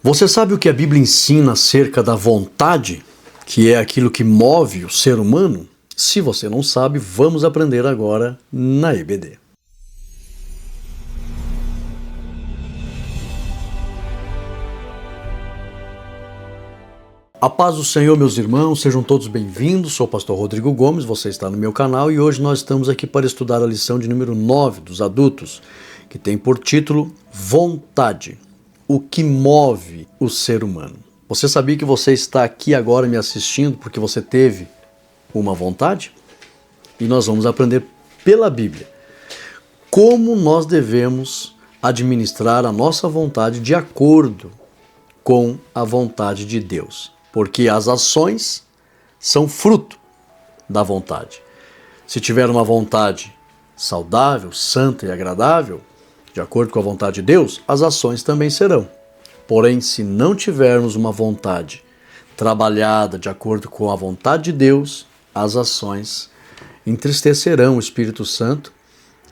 Você sabe o que a Bíblia ensina acerca da vontade, que é aquilo que move o ser humano? Se você não sabe, vamos aprender agora na EBD. A paz do Senhor, meus irmãos, sejam todos bem-vindos. Sou o pastor Rodrigo Gomes, você está no meu canal e hoje nós estamos aqui para estudar a lição de número 9 dos adultos, que tem por título Vontade, o que move o ser humano. Você sabia que você está aqui agora me assistindo porque você teve uma vontade? E nós vamos aprender pela Bíblia como nós devemos administrar a nossa vontade de acordo com a vontade de Deus. Porque as ações são fruto da vontade. Se tiver uma vontade saudável, santa e agradável, de acordo com a vontade de Deus, as ações também serão. Porém, se não tivermos uma vontade trabalhada de acordo com a vontade de Deus, as ações entristecerão o Espírito Santo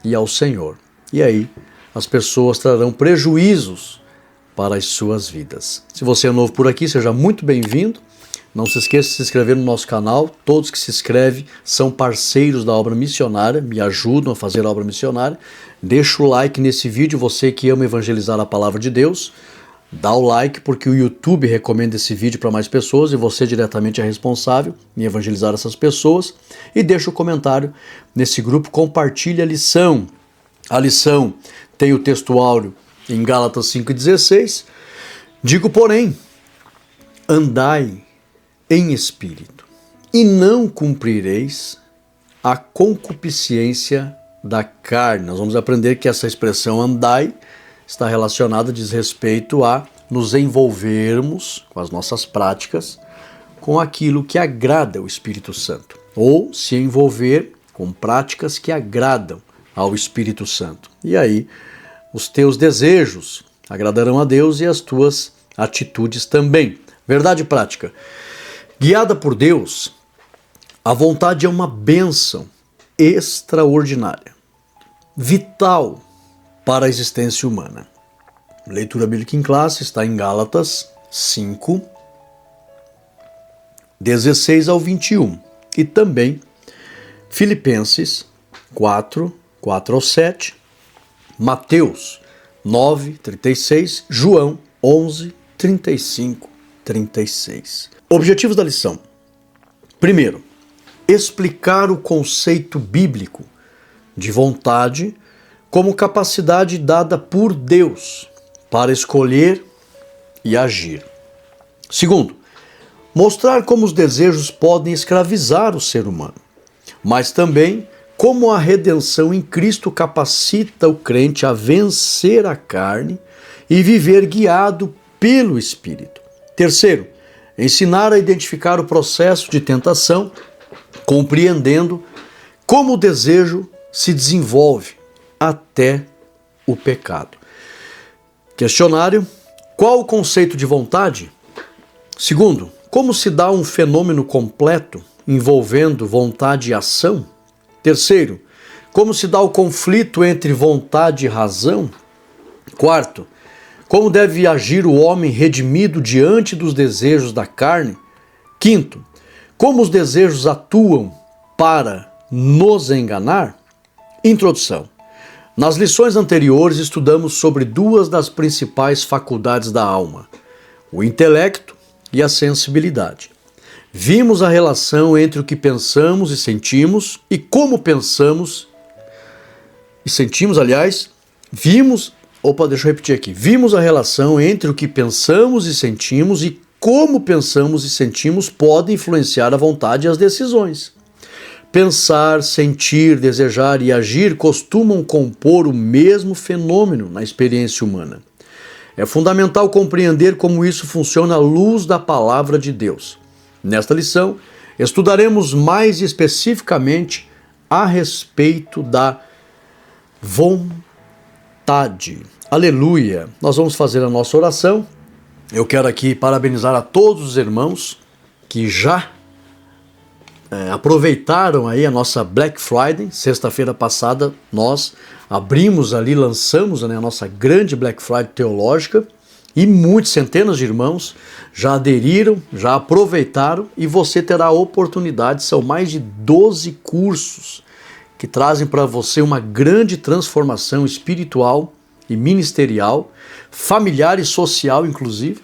e ao Senhor. E aí, as pessoas trarão prejuízos para as suas vidas. Se você é novo por aqui, seja muito bem-vindo. Não se esqueça de se inscrever no nosso canal. Todos que se inscrevem são parceiros da obra missionária, me ajudam a fazer a obra missionária. Deixa o like nesse vídeo, você que ama evangelizar a palavra de Deus. Dá o like porque o YouTube recomenda esse vídeo para mais pessoas e você diretamente é responsável em evangelizar essas pessoas. E deixa o comentário nesse grupo, compartilhe a lição. A lição tem o texto áureo em Gálatas 5,16, digo, porém, andai em espírito, e não cumprireis a concupiscência da carne. Nós vamos aprender que essa expressão andai está relacionada, diz respeito a nos envolvermos com as nossas práticas, com aquilo que agrada o Espírito Santo, ou se envolver com práticas que agradam ao Espírito Santo. E aí, os teus desejos agradarão a Deus e as tuas atitudes também. Verdade prática. Guiada por Deus, a vontade é uma bênção extraordinária, vital para a existência humana. Leitura bíblica em classe está em Gálatas 5, 16 ao 21 e também Filipenses 4, 4 ao 7, Mateus 9, 36, João 11, 35, 36. Objetivos da lição. Primeiro, explicar o conceito bíblico de vontade como capacidade dada por Deus para escolher e agir. Segundo, mostrar como os desejos podem escravizar o ser humano, mas também como a redenção em Cristo capacita o crente a vencer a carne e viver guiado pelo Espírito. Terceiro, ensinar a identificar o processo de tentação, compreendendo como o desejo se desenvolve até o pecado. Questionário: qual o conceito de vontade? Segundo, como se dá um fenômeno completo envolvendo vontade e ação? Terceiro, como se dá o conflito entre vontade e razão? Quarto, como deve agir o homem redimido diante dos desejos da carne? Quinto, como os desejos atuam para nos enganar? Introdução. Nas lições anteriores estudamos sobre duas das principais faculdades da alma, o intelecto e a sensibilidade. Vimos a relação entre o que pensamos e sentimos e como pensamos e sentimos, vimos a relação entre o que pensamos e sentimos e como pensamos e sentimos podem influenciar a vontade e as decisões. Pensar, sentir, desejar e agir costumam compor o mesmo fenômeno na experiência humana. É fundamental compreender como isso funciona à luz da palavra de Deus. Nesta lição, estudaremos mais especificamente a respeito da vontade. Aleluia! Nós vamos fazer a nossa oração. Eu quero aqui parabenizar a todos os irmãos que já aproveitaram aí a nossa Black Friday. Sexta-feira passada nós abrimos ali, lançamos a nossa grande Black Friday teológica E muitos, centenas de irmãos já aderiram, já aproveitaram e você terá a oportunidade. São mais de 12 cursos que trazem para você uma grande transformação espiritual e ministerial, familiar e social inclusive,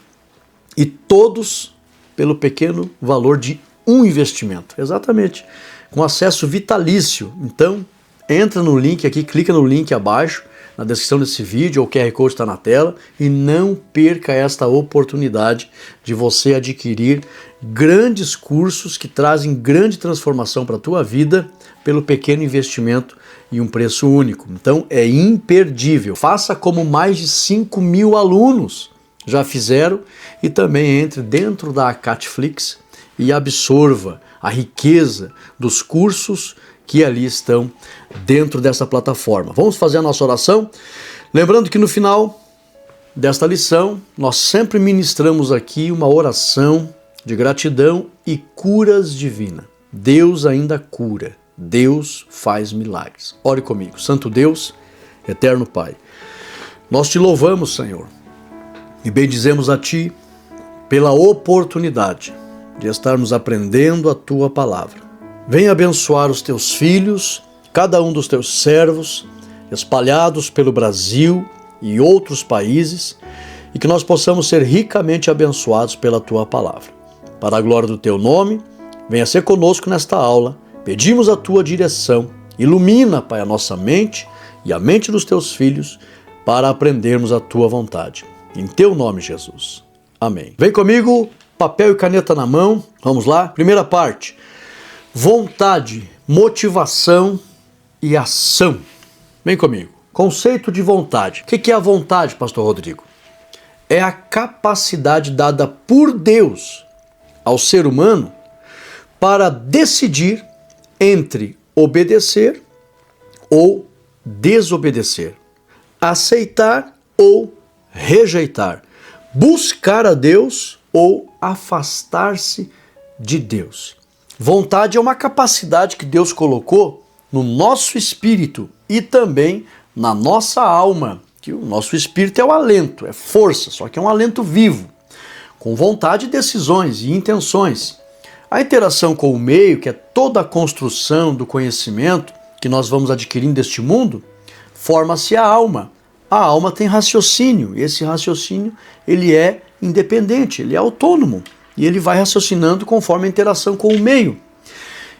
e todos pelo pequeno valor de um investimento. Exatamente, com acesso vitalício. Então, entra no link aqui, clica no link abaixo, na descrição desse vídeo, ou o QR Code está na tela, e não perca esta oportunidade de você adquirir grandes cursos que trazem grande transformação para a tua vida pelo pequeno investimento e um preço único. Então é imperdível. Faça como mais de 5.000 alunos já fizeram e também entre dentro da Acatflix e absorva a riqueza dos cursos que ali estão dentro dessa plataforma. Vamos fazer a nossa oração? Lembrando que no final desta lição, nós sempre ministramos aqui uma oração de gratidão e curas divina. Deus ainda cura, Deus faz milagres. Ore comigo. Santo Deus, eterno Pai, nós te louvamos, Senhor, e bendizemos a Ti pela oportunidade de estarmos aprendendo a Tua palavra. Venha abençoar os Teus filhos, cada um dos Teus servos, espalhados pelo Brasil e outros países, e que nós possamos ser ricamente abençoados pela Tua palavra. Para a glória do Teu nome, venha ser conosco nesta aula. Pedimos a Tua direção. Ilumina, Pai, a nossa mente e a mente dos Teus filhos para aprendermos a Tua vontade. Em Teu nome, Jesus. Amém. Vem comigo, papel e caneta na mão. Vamos lá. Primeira parte. Vontade, motivação e ação. Vem comigo. Conceito de vontade. O que é a vontade, Pastor Rodrigo? É a capacidade dada por Deus ao ser humano para decidir entre obedecer ou desobedecer, aceitar ou rejeitar, buscar a Deus ou afastar-se de Deus. Vontade é uma capacidade que Deus colocou no nosso espírito e também na nossa alma, que o nosso espírito é o alento, é força, só que é um alento vivo, com vontade, decisões e intenções. A interação com o meio, que é toda a construção do conhecimento que nós vamos adquirindo deste mundo, forma-se a alma. A alma tem raciocínio, e esse raciocínio ele é independente, ele é autônomo, e ele vai raciocinando conforme a interação com o meio.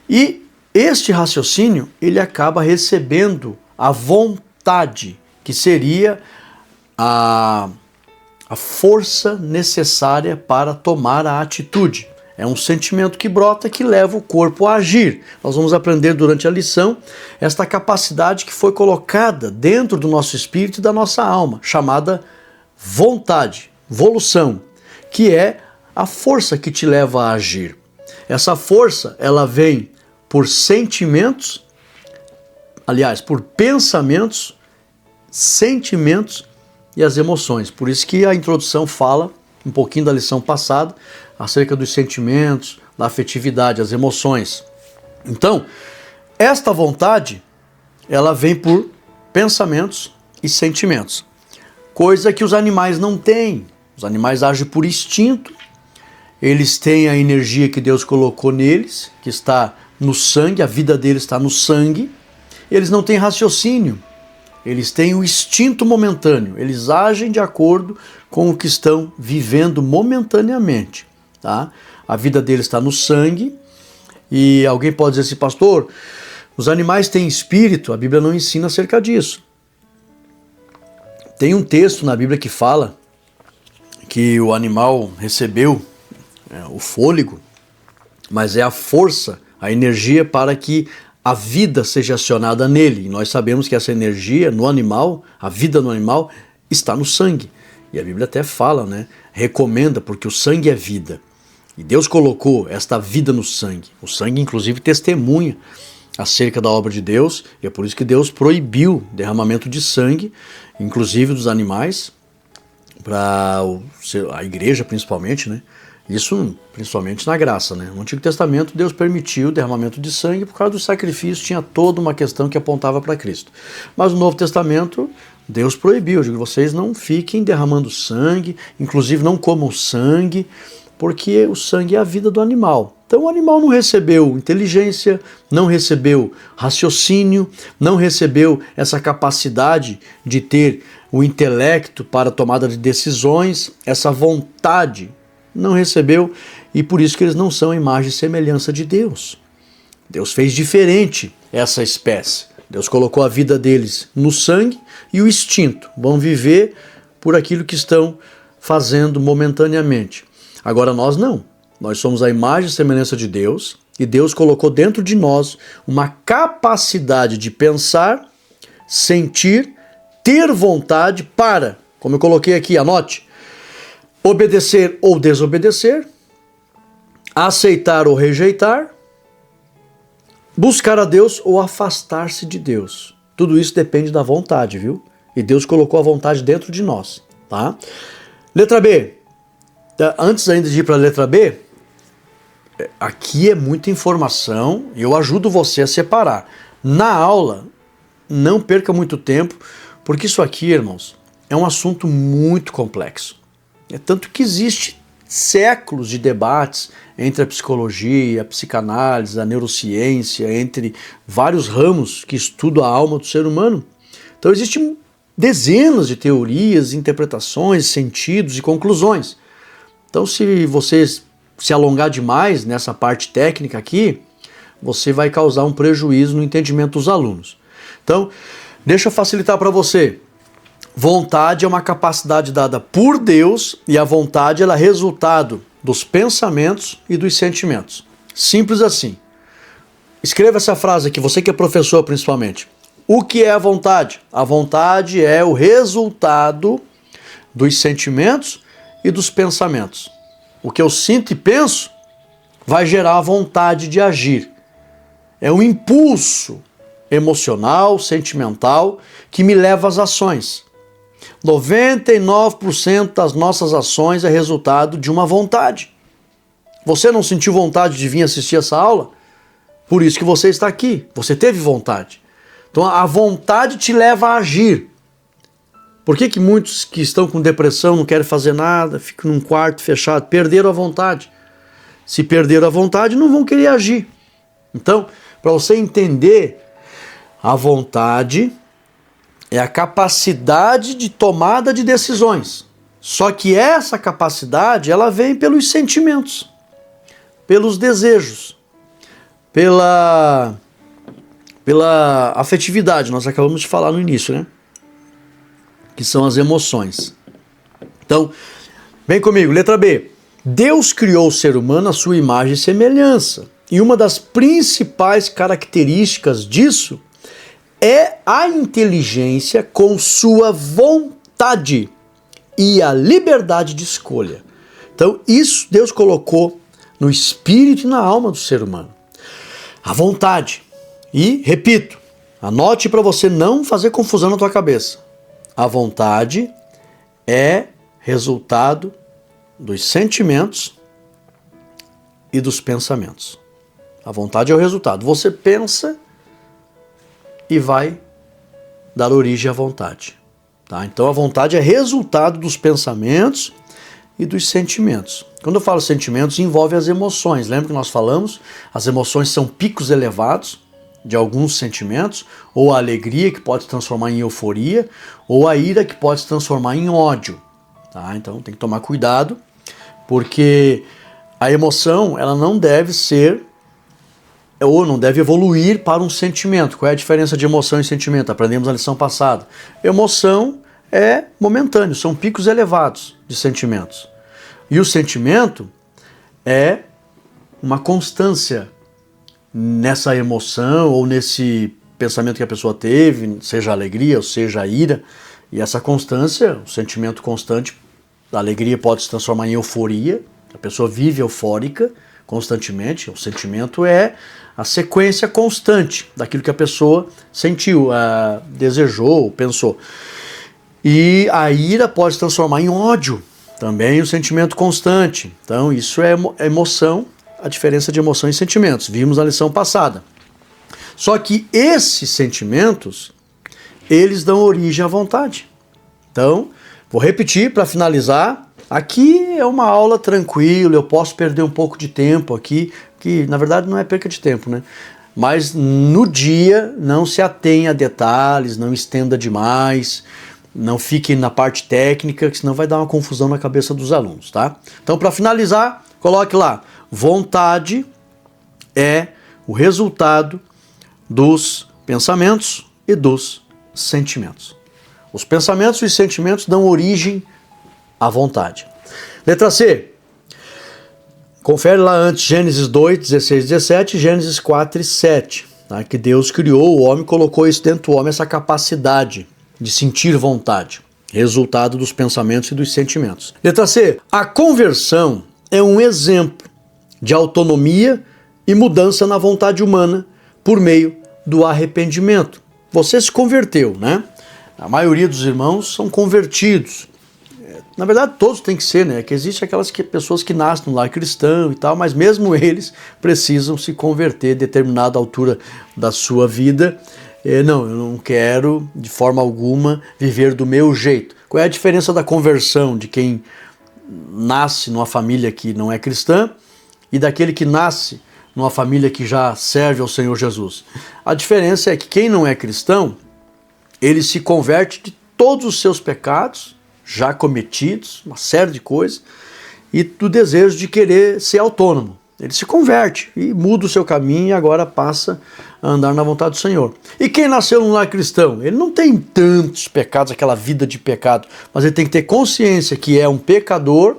E este raciocínio, ele acaba recebendo a vontade, que seria a força necessária para tomar a atitude. É um sentimento que brota, que leva o corpo a agir. Nós vamos aprender durante a lição esta capacidade que foi colocada dentro do nosso espírito e da nossa alma, chamada vontade, volição, que é a força que te leva a agir. Essa força, ela vem por sentimentos, aliás, por pensamentos, sentimentos e as emoções. Por isso que a introdução fala um pouquinho da lição passada acerca dos sentimentos, da afetividade, as emoções. Então, esta vontade, ela vem por pensamentos e sentimentos, coisa que os animais não têm. Os animais agem por instinto, eles têm a energia que Deus colocou neles, que está no sangue, a vida deles está no sangue, eles não têm raciocínio. Eles têm o instinto momentâneo, eles agem de acordo com o que estão vivendo momentaneamente. Tá? A vida deles está no sangue, e alguém pode dizer assim, pastor, os animais têm espírito? A Bíblia não ensina acerca disso. Tem um texto na Bíblia que fala que o animal recebeu o fôlego, mas é a força, a energia para que a vida seja acionada nele. E nós sabemos que essa energia no animal, a vida no animal, está no sangue. E a Bíblia até fala, né? Recomenda, porque o sangue é vida. E Deus colocou esta vida no sangue. O sangue, inclusive, testemunha acerca da obra de Deus. E é por isso que Deus proibiu o derramamento de sangue, inclusive dos animais, para a igreja principalmente, né? Isso principalmente na graça, né? No Antigo Testamento Deus permitiu o derramamento de sangue por causa do sacrifício, tinha toda uma questão que apontava para Cristo. Mas no Novo Testamento Deus proibiu, eu digo, vocês não fiquem derramando sangue, inclusive não comam sangue, porque o sangue é a vida do animal. Então o animal não recebeu inteligência, não recebeu raciocínio, não recebeu essa capacidade de ter o intelecto para a tomada de decisões, essa vontade não recebeu, e por isso que eles não são a imagem e semelhança de Deus. Deus fez diferente essa espécie. Deus colocou a vida deles no sangue e o instinto. Vão viver por aquilo que estão fazendo momentaneamente. Agora nós não. Nós somos a imagem e semelhança de Deus, e Deus colocou dentro de nós uma capacidade de pensar, sentir, ter vontade para, como eu coloquei aqui, anote, obedecer ou desobedecer, aceitar ou rejeitar, buscar a Deus ou afastar-se de Deus. Tudo isso depende da vontade, viu? E Deus colocou a vontade dentro de nós, tá? Letra B. Antes ainda de ir para a letra B, aqui é muita informação e eu ajudo você a separar. Na aula, não perca muito tempo, porque isso aqui, irmãos, é um assunto muito complexo. É tanto que existe séculos de debates entre a psicologia, a psicanálise, a neurociência, entre vários ramos que estudam a alma do ser humano. Então existem dezenas de teorias, interpretações, sentidos e conclusões. Então se você se alongar demais nessa parte técnica aqui, você vai causar um prejuízo no entendimento dos alunos. Então, deixa eu facilitar para você. Vontade é uma capacidade dada por Deus e a vontade ela é resultado dos pensamentos e dos sentimentos. Simples assim. Escreva essa frase aqui, você que é professor principalmente. O que é a vontade? A vontade é o resultado dos sentimentos e dos pensamentos. O que eu sinto e penso vai gerar a vontade de agir. É um impulso emocional, sentimental, que me leva às ações. 99% das nossas ações é resultado de uma vontade. Você não sentiu vontade de vir assistir essa aula? Por isso que você está aqui. Você teve vontade. Então a vontade te leva a agir. Por que muitos que estão com depressão não querem fazer nada, ficam num quarto fechado? Perderam a vontade. Se perderam a vontade, não vão querer agir. Então, para você entender, a vontade é a capacidade de tomada de decisões. Só que essa capacidade, ela vem pelos sentimentos, pelos desejos, pela afetividade. Nós acabamos de falar no início, né? Que são as emoções. Então, vem comigo, letra B. Deus criou o ser humano à sua imagem e semelhança. E uma das principais características disso é a inteligência com sua vontade e a liberdade de escolha. Então, isso Deus colocou no espírito e na alma do ser humano. A vontade. E, repito, anote para você não fazer confusão na tua cabeça. A vontade é resultado dos sentimentos e dos pensamentos. A vontade é o resultado. Você pensa e vai dar origem à vontade. Tá? Então a vontade é resultado dos pensamentos e dos sentimentos. Quando eu falo sentimentos, envolve as emoções. Lembra que nós falamos? As emoções são picos elevados de alguns sentimentos, ou a alegria que pode se transformar em euforia, ou a ira que pode se transformar em ódio. Tá? Então tem que tomar cuidado, porque a emoção ela não deve ser ou não deve evoluir para um sentimento. Qual é a diferença de emoção e sentimento? Aprendemos na lição passada. Emoção é momentâneo, são picos elevados de sentimentos. E o sentimento é uma constância nessa emoção ou nesse pensamento que a pessoa teve, seja a alegria ou seja a ira. E essa constância, o sentimento constante, a alegria pode se transformar em euforia, a pessoa vive eufórica constantemente, o sentimento é a sequência constante daquilo que a pessoa sentiu, desejou, pensou. E a ira pode se transformar em ódio, também o sentimento constante. Então isso é emoção, a diferença de emoção e sentimentos. Vimos na lição passada. Só que esses sentimentos, eles dão origem à vontade. Então, vou repetir para finalizar. Aqui é uma aula tranquila, eu posso perder um pouco de tempo aqui, que na verdade não é perca de tempo, né? Mas no dia não se atenha a detalhes, não estenda demais, não fique na parte técnica, que senão vai dar uma confusão na cabeça dos alunos, tá? Então, para finalizar, coloque lá, vontade é o resultado dos pensamentos e dos sentimentos. Os pensamentos e os sentimentos dão origem à vontade. Letra C. Confere lá antes Gênesis 2, 16, 17 e Gênesis 4 e 7. Tá? Que Deus criou o homem, colocou isso dentro do homem, essa capacidade de sentir vontade. Resultado dos pensamentos e dos sentimentos. Letra C. A conversão é um exemplo de autonomia e mudança na vontade humana por meio do arrependimento. Você se converteu, né? A maioria dos irmãos são convertidos. Na verdade, todos têm que ser, né? Que existe aquelas pessoas que nascem no lar cristão e tal, mas mesmo eles precisam se converter a determinada altura da sua vida. Não, eu não quero, de forma alguma, viver do meu jeito. Qual é a diferença da conversão de quem nasce numa família que não é cristã e daquele que nasce numa família que já serve ao Senhor Jesus? A diferença é que quem não é cristão, ele se converte de todos os seus pecados já cometidos, uma série de coisas, e do desejo de querer ser autônomo. Ele se converte e muda o seu caminho e agora passa a andar na vontade do Senhor. E quem nasceu num lar cristão? Ele não tem tantos pecados, aquela vida de pecado, mas ele tem que ter consciência que é um pecador,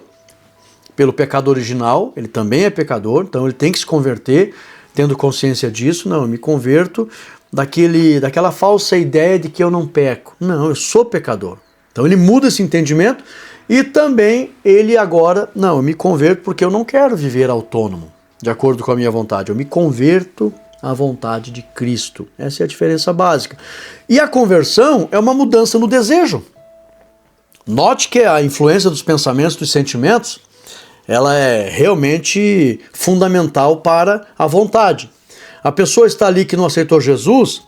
pelo pecado original, ele também é pecador, então ele tem que se converter, tendo consciência disso. Não, eu me converto daquela falsa ideia de que eu não peco. Não, eu sou pecador. Então ele muda esse entendimento e também ele agora, não, eu me converto porque eu não quero viver autônomo, de acordo com a minha vontade. Eu me converto à vontade de Cristo. Essa é a diferença básica. E a conversão é uma mudança no desejo. Note que a influência dos pensamentos, dos sentimentos, ela é realmente fundamental para a vontade. A pessoa está ali que não aceitou Jesus,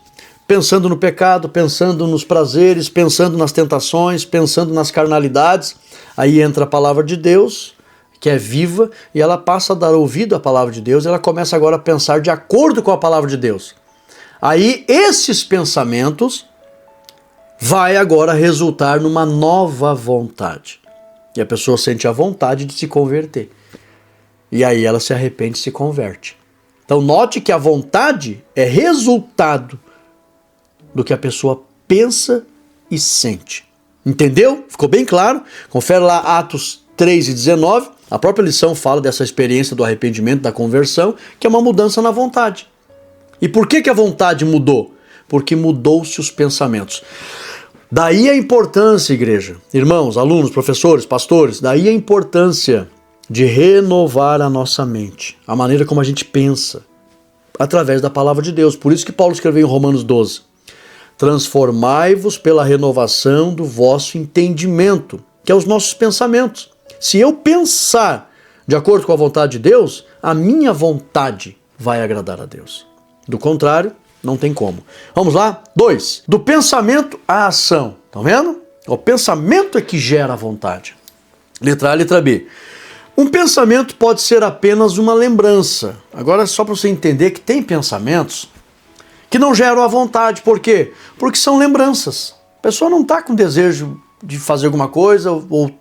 pensando no pecado, pensando nos prazeres, pensando nas tentações, pensando nas carnalidades. Aí entra a palavra de Deus, que é viva, e ela passa a dar ouvido à palavra de Deus, ela começa agora a pensar de acordo com a palavra de Deus. Aí esses pensamentos vai agora resultar numa nova vontade. E a pessoa sente a vontade de se converter. E aí ela se arrepende e se converte. Então note que a vontade é resultado do que a pessoa pensa e sente. Entendeu? Ficou bem claro? Confere lá Atos 3 e 19. A própria lição fala dessa experiência do arrependimento, da conversão, que é uma mudança na vontade. E por que a vontade mudou? Porque mudou-se os pensamentos. Daí a importância, igreja, irmãos, alunos, professores, pastores, daí a importância de renovar a nossa mente, a maneira como a gente pensa, através da palavra de Deus. Por isso que Paulo escreveu em Romanos 12, transformai-vos pela renovação do vosso entendimento, que é os nossos pensamentos. Se eu pensar de acordo com a vontade de Deus, a minha vontade vai agradar a Deus. Do contrário, não tem como. Vamos lá? 2. Do pensamento à ação. Estão vendo? O pensamento é que gera a vontade. Letra A, letra B. Um pensamento pode ser apenas uma lembrança. Agora, só para você entender que tem pensamentos que não geram a vontade. Por quê? Porque são lembranças. A pessoa não está com desejo de fazer alguma coisa ou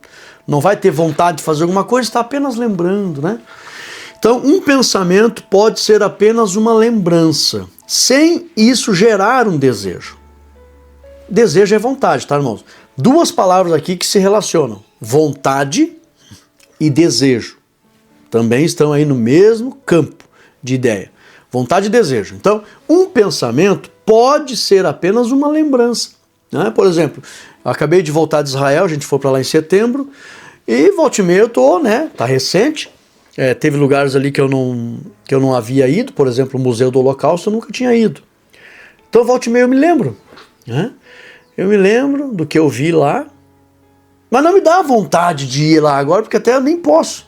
não vai ter vontade de fazer alguma coisa, está apenas lembrando, né? Então, um pensamento pode ser apenas uma lembrança, sem isso gerar um desejo. Desejo é vontade, tá, irmãos? Duas palavras aqui que se relacionam. Vontade e desejo. Também estão aí no mesmo campo de ideia. Vontade e desejo. Então, um pensamento pode ser apenas uma lembrança, né? Por exemplo, eu acabei de voltar de Israel, a gente foi para lá em setembro, e volta e meia eu tô, né? Tá recente. Teve lugares ali que eu não havia ido, por exemplo, o Museu do Holocausto eu nunca tinha ido. Então volta e meia eu me lembro, né? eu me lembro do que eu vi lá, mas não me dá vontade de ir lá agora, porque até eu nem posso.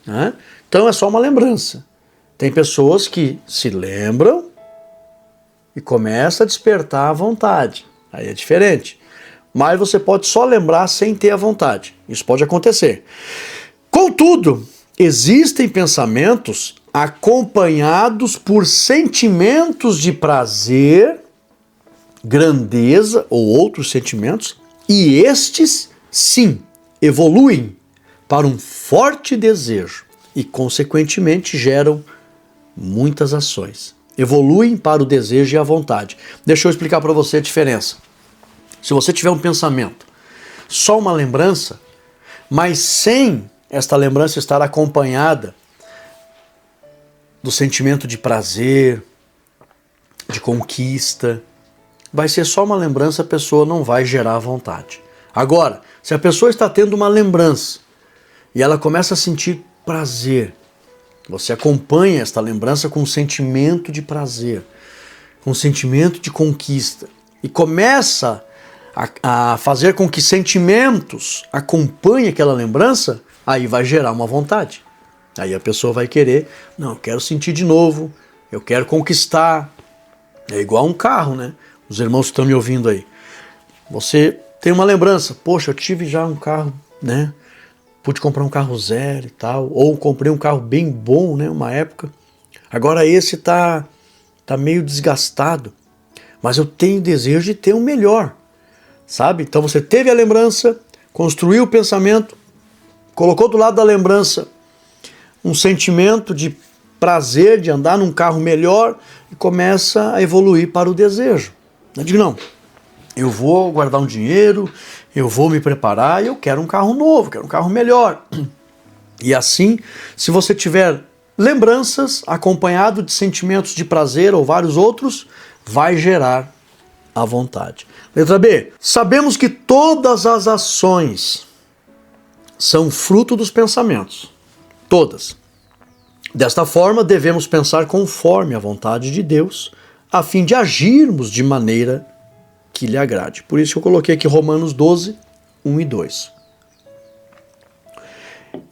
Né? Então é só uma lembrança. Tem pessoas que se lembram e começa a despertar a vontade. Aí é diferente. Mas você pode só lembrar sem ter a vontade. Isso pode acontecer. Contudo, existem pensamentos acompanhados por sentimentos de prazer, grandeza ou outros sentimentos, e estes, sim, evoluem para um forte desejo e, consequentemente, geram muitas ações. Evoluem para o desejo e a vontade. Deixa eu explicar para você a diferença. Se você tiver um pensamento, só uma lembrança, mas sem esta lembrança estar acompanhada do sentimento de prazer, de conquista, vai ser só uma lembrança, a pessoa não vai gerar vontade. Agora, se a pessoa está tendo uma lembrança e ela começa a sentir prazer, você acompanha esta lembrança com um sentimento de prazer, com um sentimento de conquista, e começa a fazer com que sentimentos acompanhem aquela lembrança, aí vai gerar uma vontade. Aí a pessoa vai querer, não, eu quero sentir de novo, eu quero conquistar. É igual um carro, né? Os irmãos que estão me ouvindo aí. Você tem uma lembrança, poxa, eu tive já um carro, né? Pude comprar um carro zero e tal, ou comprei um carro bem bom, né? Uma época. Agora esse tá meio desgastado, mas eu tenho desejo de ter um melhor, sabe? Então você teve a lembrança, construiu o pensamento, colocou do lado da lembrança um sentimento de prazer de andar num carro melhor e começa a evoluir para o desejo. Eu digo, não, eu vou guardar um dinheiro, eu vou me preparar e eu quero um carro novo, quero um carro melhor. E assim, se você tiver lembranças acompanhado de sentimentos de prazer ou vários outros, vai gerar a vontade. Letra B. Sabemos que todas as ações são fruto dos pensamentos. Todas. Desta forma, devemos pensar conforme a vontade de Deus, a fim de agirmos de maneira que lhe agrade. Por isso eu coloquei aqui Romanos 12, 1 e 2.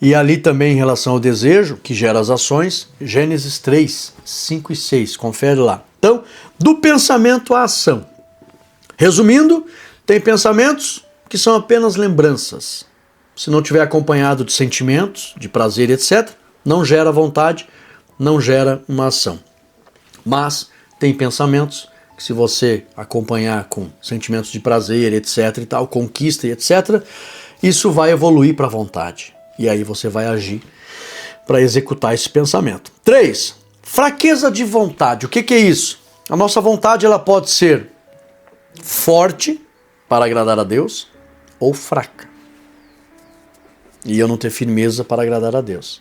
E ali também em relação ao desejo, que gera as ações, Gênesis 3, 5 e 6. Confere lá. Então, do pensamento à ação. Resumindo, tem pensamentos que são apenas lembranças. Se não tiver acompanhado de sentimentos, de prazer, etc., não gera vontade, não gera uma ação. Mas tem pensamentos que, se você acompanhar com sentimentos de prazer, etc. e tal, conquista e etc., isso vai evoluir para a vontade. E aí você vai agir para executar esse pensamento. 3. Fraqueza de vontade. O que é isso? A nossa vontade ela pode ser forte para agradar a Deus ou fraca. E eu não ter firmeza para agradar a Deus.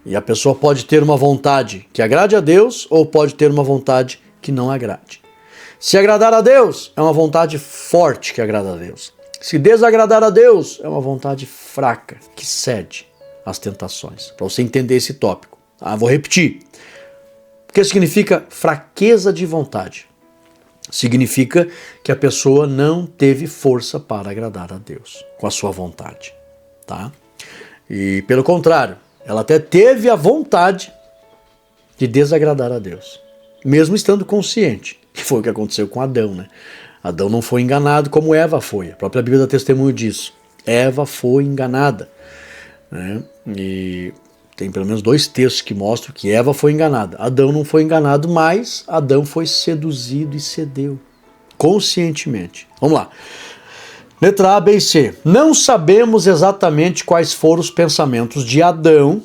E a pessoa pode ter uma vontade que agrade a Deus ou pode ter uma vontade que não agrade. Se agradar a Deus, é uma vontade forte que agrada a Deus. Se desagradar a Deus, é uma vontade fraca que cede às tentações. Para você entender esse tópico. Vou repetir. O que significa fraqueza de vontade? Significa que a pessoa não teve força para agradar a Deus com a sua vontade. Tá? E pelo contrário, ela até teve a vontade de desagradar a Deus, mesmo estando consciente, que foi o que aconteceu com Adão, né? Adão não foi enganado como Eva foi, a própria Bíblia dá testemunho disso. Eva foi enganada, né? E tem pelo menos 2 textos que mostram que Eva foi enganada. Adão não foi enganado, mas Adão foi seduzido e cedeu, conscientemente. Vamos lá. Letra A, B e C. Não sabemos exatamente quais foram os pensamentos de Adão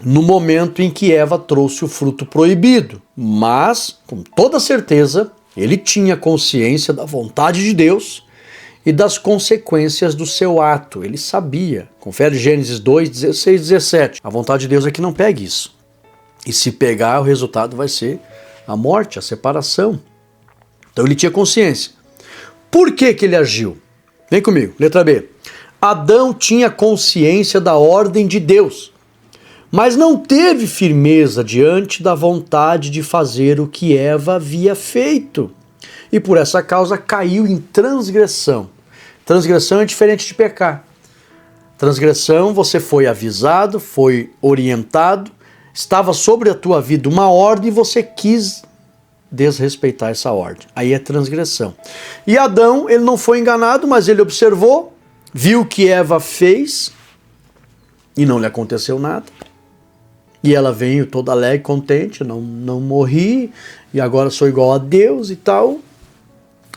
no momento em que Eva trouxe o fruto proibido, mas, com toda certeza, ele tinha consciência da vontade de Deus e das consequências do seu ato. Ele sabia. Confere Gênesis 2, 16 e 17. A vontade de Deus é que não pegue isso. E se pegar, o resultado vai ser a morte, a separação. Então ele tinha consciência. Por que ele agiu? Vem comigo, letra B. Adão tinha consciência da ordem de Deus, mas não teve firmeza diante da vontade de fazer o que Eva havia feito. e por essa causa caiu em transgressão. Transgressão é diferente de pecar. Transgressão, você foi avisado, foi orientado, estava sobre a tua vida uma ordem e você quis desrespeitar essa ordem. Aí é transgressão. E Adão, ele não foi enganado, mas ele observou, viu o que Eva fez e não lhe aconteceu nada. E ela veio toda alegre, contente, não morri e agora sou igual a Deus e tal.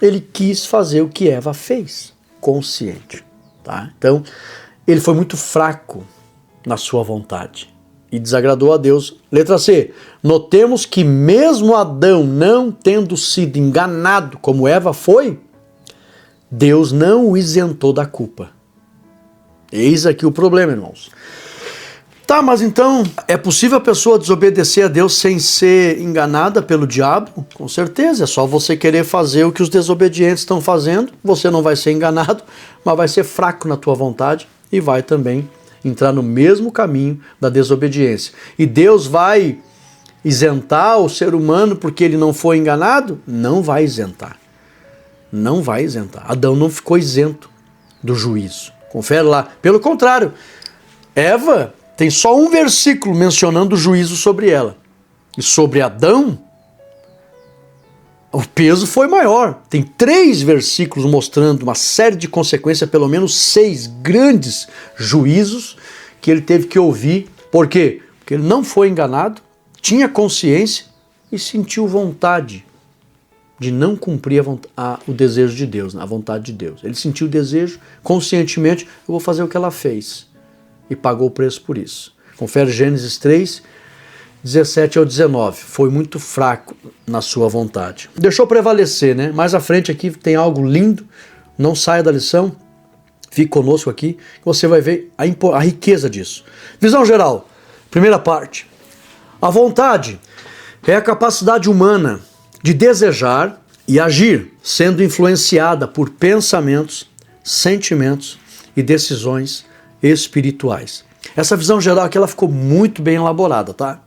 Ele quis fazer o que Eva fez, consciente. Tá? Então, ele foi muito fraco na sua vontade e desagradou a Deus. Letra C. Notemos que mesmo Adão não tendo sido enganado como Eva foi, Deus não o isentou da culpa. Eis aqui o problema, irmãos. Tá, mas então, é possível a pessoa desobedecer a Deus sem ser enganada pelo diabo? Com certeza, é só você querer fazer o que os desobedientes estão fazendo, você não vai ser enganado, mas vai ser fraco na tua vontade e vai também entrar no mesmo caminho da desobediência. E Deus vai isentar o ser humano porque ele não foi enganado? Não vai isentar. Não vai isentar. Adão não ficou isento do juízo. Confere lá. Pelo contrário, Eva tem só um versículo mencionando o juízo sobre ela. E sobre Adão, o peso foi maior. Tem 3 versículos mostrando uma série de consequências, pelo menos 6 grandes juízos que ele teve que ouvir. Por quê? Porque ele não foi enganado, tinha consciência e sentiu vontade de não cumprir o desejo de Deus, a vontade de Deus. Ele sentiu o desejo, conscientemente, eu vou fazer o que ela fez. E pagou o preço por isso. Confere Gênesis 3, 17 ao 19. Foi muito fraco na sua vontade. Deixou prevalecer, né? Mais à frente aqui tem algo lindo. Não saia da lição. Fique conosco aqui, que você vai ver a riqueza disso. Visão geral. Primeira parte. A vontade é a capacidade humana de desejar e agir, sendo influenciada por pensamentos, sentimentos e decisões espirituais. Essa visão geral aqui ela ficou muito bem elaborada, tá?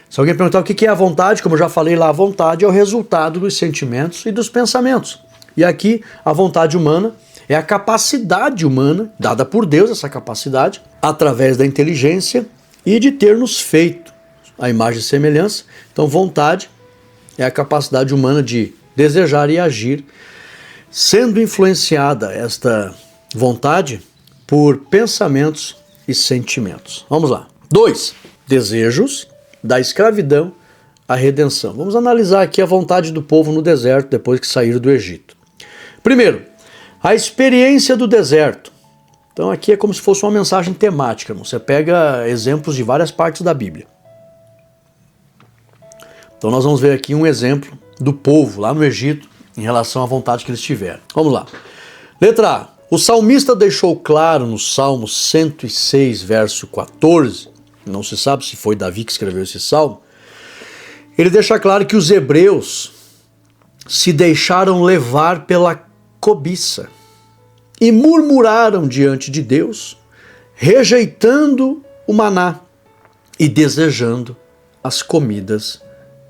Se alguém perguntar o que é a vontade, como eu já falei lá, a vontade é o resultado dos sentimentos e dos pensamentos. E aqui a vontade humana é a capacidade humana, dada por Deus essa capacidade, através da inteligência e de ter nos feito a imagem e semelhança. Então vontade é a capacidade humana de desejar e agir, sendo influenciada esta vontade por pensamentos e sentimentos. Vamos lá. 2. Desejos da escravidão à redenção. Vamos analisar aqui a vontade do povo no deserto depois que saíram do Egito. Primeiro, a experiência do deserto. Então aqui é como se fosse uma mensagem temática. Você pega exemplos de várias partes da Bíblia. Então nós vamos ver aqui um exemplo do povo lá no Egito em relação à vontade que eles tiveram. Vamos lá. Letra A. O salmista deixou claro no Salmo 106, verso 14, não se sabe se foi Davi que escreveu esse salmo, ele deixa claro que os hebreus se deixaram levar pela cobiça e murmuraram diante de Deus, rejeitando o maná e desejando as comidas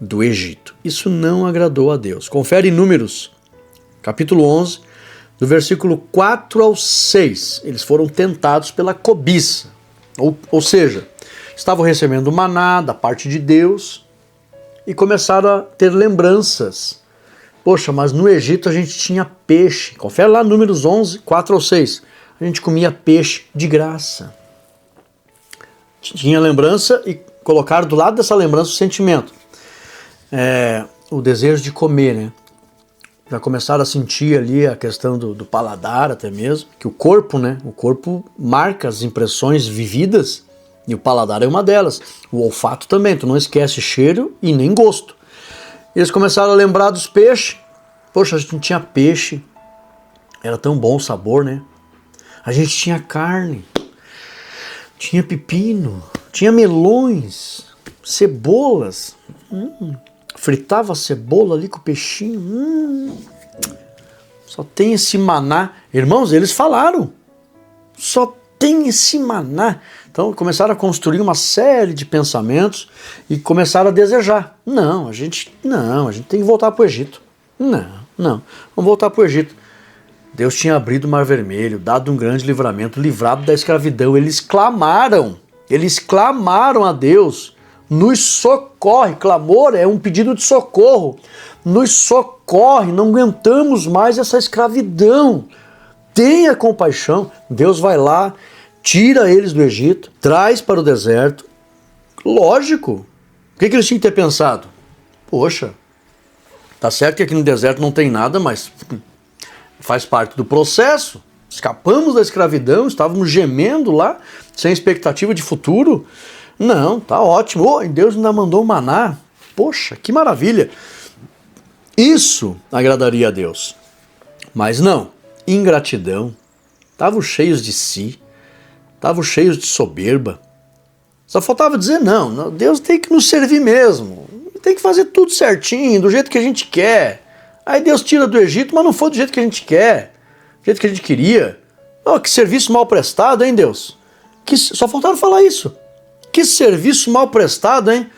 do Egito. Isso não agradou a Deus. Confere em Números, capítulo 11, do versículo 4 ao 6, eles foram tentados pela cobiça. Ou seja, estavam recebendo maná da parte de Deus e começaram a ter lembranças. Poxa, mas no Egito a gente tinha peixe. Confere lá Números 11, 4 ao 6. A gente comia peixe de graça. Tinha lembrança e colocaram do lado dessa lembrança o sentimento. O desejo de comer, né? Já começaram a sentir ali a questão do paladar até mesmo, que o corpo, né? O corpo marca as impressões vividas e o paladar é uma delas. O olfato também, tu não esquece cheiro e nem gosto. Eles começaram a lembrar dos peixes. Poxa, a gente tinha peixe, era tão bom o sabor, né? A gente tinha carne, tinha pepino, tinha melões, cebolas. Fritava a cebola ali com o peixinho. Só tem esse maná. Irmãos, eles falaram. Só tem esse maná. Então começaram a construir uma série de pensamentos e começaram a desejar. Não, a gente tem que voltar para o Egito. Não, Não, vamos voltar para o Egito. Deus tinha abrido o Mar Vermelho, dado um grande livramento, livrado da escravidão. Eles clamaram a Deus, nos socorre. Clamor é um pedido de socorro. Nos socorre, não aguentamos mais essa escravidão. Tenha compaixão. Deus vai lá, tira eles do Egito, traz para o deserto. Lógico. O que eles tinham que ter pensado? Poxa, tá certo que aqui no deserto não tem nada, mas faz parte do processo. Escapamos da escravidão, estávamos gemendo lá, sem expectativa de futuro. Não, tá ótimo. Oh, Deus ainda mandou um maná. Poxa, que maravilha. Isso agradaria a Deus. Mas não, ingratidão. Estavam cheios de si, estavam cheios de soberba. Só faltava dizer não, Deus tem que nos servir mesmo. Tem que fazer tudo certinho, do jeito que a gente quer. Aí Deus tira do Egito, mas não foi do jeito que a gente quer, do jeito que a gente queria. Oh, que serviço mal prestado, hein, Deus? Só faltaram falar isso. Que serviço mal prestado, hein?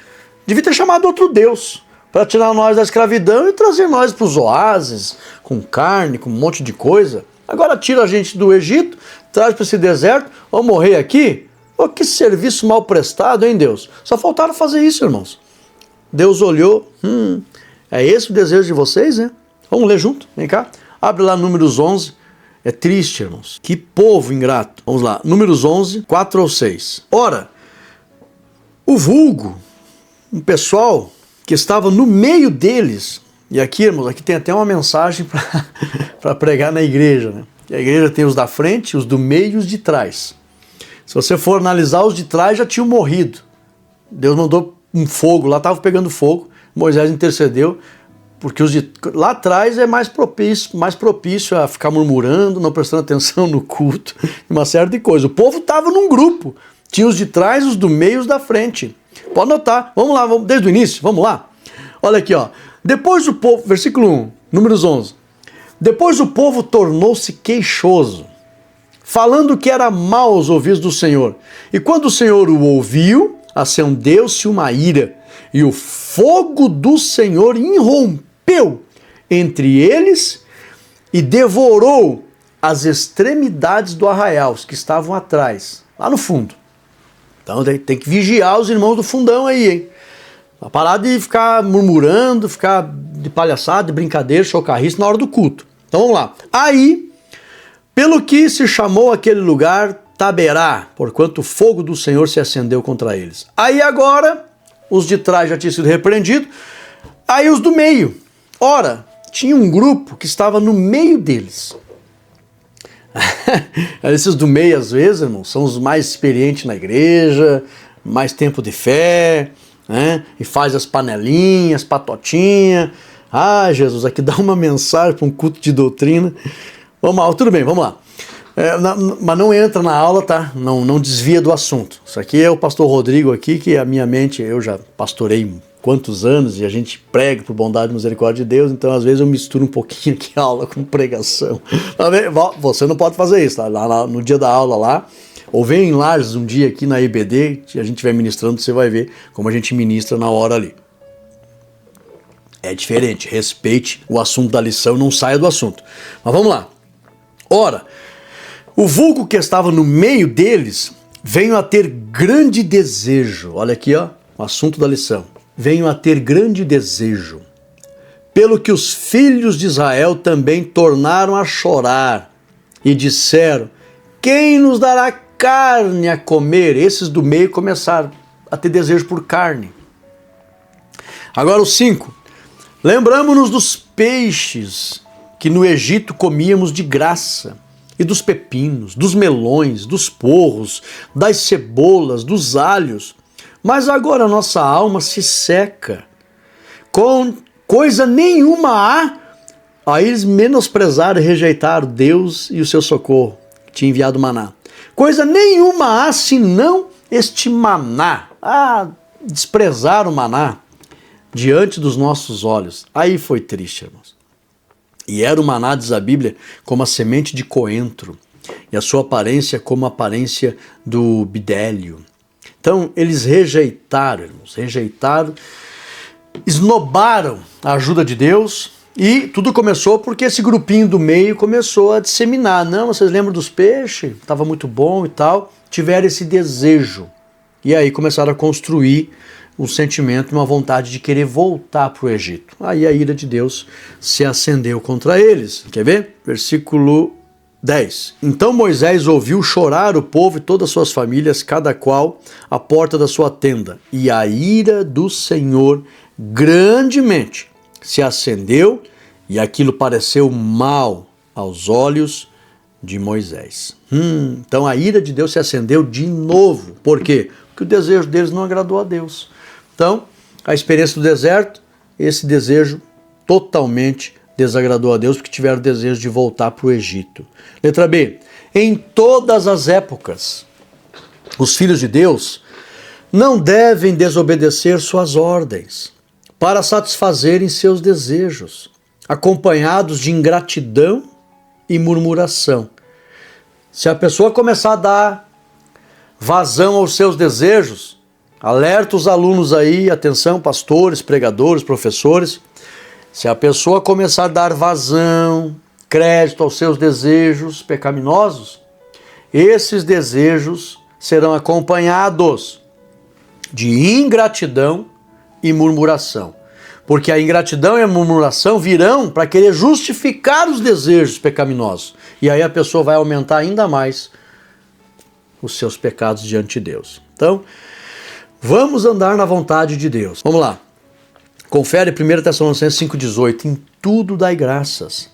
Devia ter chamado outro Deus para tirar nós da escravidão e trazer nós para os oásis, com carne, com um monte de coisa. Agora tira a gente do Egito, traz para esse deserto, vamos morrer aqui? Oh, que serviço mal prestado, hein, Deus? Só faltaram fazer isso, irmãos. Deus olhou, é esse o desejo de vocês, né? Vamos ler junto, vem cá. Abre lá Números 11, é triste, irmãos. Que povo ingrato. Vamos lá, Números 11, 4 ou 6. Ora, o vulgo, um pessoal que estava no meio deles, e aqui, irmãos, aqui tem até uma mensagem para pregar na igreja, né? E a igreja tem os da frente, os do meio e os de trás. Se você for analisar, os de trás já tinham morrido. Deus mandou um fogo, lá estava pegando fogo, Moisés intercedeu, porque os de lá atrás é mais propício a ficar murmurando, não prestando atenção no culto, uma série de coisas. O povo estava num grupo, tinha os de trás, os do meio e os da frente. Pode notar, vamos lá, desde o início, vamos lá. Olha aqui, ó. Depois o povo, versículo 1, Números 11. Depois o povo tornou-se queixoso, falando que era mal aos ouvidos do Senhor. E quando o Senhor o ouviu, acendeu-se uma ira, e o fogo do Senhor irrompeu entre eles e devorou as extremidades do arraial, os que estavam atrás, lá no fundo. Então tem que vigiar os irmãos do fundão aí, hein? Pra parar de ficar murmurando, ficar de palhaçada, de brincadeira, chocarrice na hora do culto. Então vamos lá. Aí, pelo que se chamou aquele lugar Taberá, porquanto o fogo do Senhor se acendeu contra eles. Aí agora, os de trás já tinham sido repreendidos, aí os do meio. Ora, tinha um grupo que estava no meio deles. Esses do meio, às vezes, irmão, são os mais experientes na igreja, mais tempo de fé, né? E faz as panelinhas, patotinha. Ah, Jesus, aqui dá uma mensagem para um culto de doutrina. Vamos lá, tudo bem, vamos lá. Mas não entra na aula, tá? Não desvia do assunto. Isso aqui é o pastor Rodrigo aqui, que a minha mente, eu já pastorei quantos anos e a gente prega por bondade e misericórdia de Deus, então às vezes eu misturo um pouquinho aqui a aula com pregação. Você não pode fazer isso, tá? Lá no dia da aula lá, ou vem em Lages um dia aqui na IBD, a gente vai ministrando, você vai ver como a gente ministra na hora ali. É diferente, respeite o assunto da lição, não saia do assunto. Mas vamos lá. Ora, o vulgo que estava no meio deles veio a ter grande desejo. Olha aqui, ó, o assunto da lição. Veio a ter grande desejo, pelo que os filhos de Israel também tornaram a chorar e disseram: quem nos dará carne a comer? Esses do meio começaram a ter desejo por carne. Agora o 5. Lembramos-nos dos peixes que no Egito comíamos de graça, e dos pepinos, dos melões, dos porros, das cebolas, dos alhos. Mas agora a nossa alma se seca. Com coisa nenhuma há. Aí eles menosprezaram e rejeitaram Deus e o seu socorro, que tinha enviado maná. Coisa nenhuma há senão este maná. Desprezaram o maná diante dos nossos olhos. Aí foi triste, irmãos. E era o maná, diz a Bíblia, como a semente de coentro, e a sua aparência como a aparência do bidélio. Então, eles rejeitaram, irmãos, esnobaram a ajuda de Deus, E tudo começou porque esse grupinho do meio começou a disseminar. Não, vocês lembram dos peixes? Estava muito bom e tal. Tiveram esse desejo. E aí começaram a construir um sentimento, uma vontade de querer voltar para o Egito. Aí a ira de Deus se acendeu contra eles. Quer ver? Versículo 10. Então Moisés ouviu chorar o povo e todas as suas famílias, cada qual à porta da sua tenda. E a ira do Senhor grandemente se acendeu, e aquilo pareceu mal aos olhos de Moisés. Então a ira de Deus se acendeu de novo. Por quê? Porque o desejo deles não agradou a Deus. Então, a experiência do deserto, esse desejo totalmente desagradou a Deus, porque tiveram o desejo de voltar para o Egito. Letra B. Em todas as épocas, os filhos de Deus não devem desobedecer suas ordens para satisfazerem seus desejos, acompanhados de ingratidão e murmuração. Se a pessoa começar a dar vazão aos seus desejos, alerta os alunos aí, atenção, pastores, pregadores, professores, se a pessoa começar a dar vazão, crédito aos seus desejos pecaminosos, esses desejos serão acompanhados de ingratidão e murmuração. Porque a ingratidão e a murmuração virão para querer justificar os desejos pecaminosos. E aí a pessoa vai aumentar ainda mais os seus pecados diante de Deus. Então, vamos andar na vontade de Deus. Vamos lá. Confere 1 Tessalonicenses 5,18. Em tudo dai graças.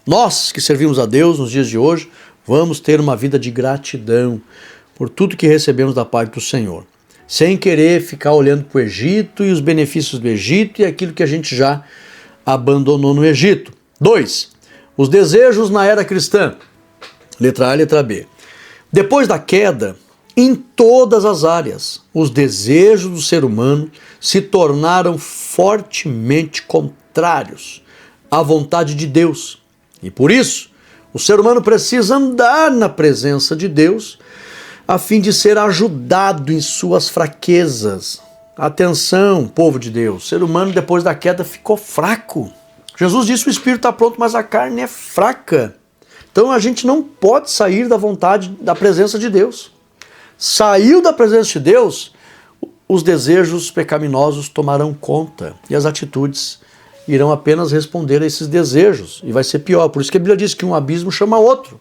Nós que servimos a Deus nos dias de hoje, vamos ter uma vida de gratidão por tudo que recebemos da parte do Senhor. Sem querer ficar olhando para o Egito e os benefícios do Egito e aquilo que a gente já abandonou no Egito. 2. Os desejos na era cristã. Letra A e letra B. Depois da queda, em todas as áreas, os desejos do ser humano se tornaram fortemente contrários à vontade de Deus. E por isso, o ser humano precisa andar na presença de Deus a fim de ser ajudado em suas fraquezas. Atenção, povo de Deus, o ser humano depois da queda ficou fraco. Jesus disse que o espírito está pronto, mas a carne é fraca. Então a gente não pode sair da vontade, da presença de Deus. Saiu da presença de Deus, os desejos pecaminosos tomarão conta e as atitudes irão apenas responder a esses desejos e vai ser pior. Por isso que a Bíblia diz que um abismo chama outro.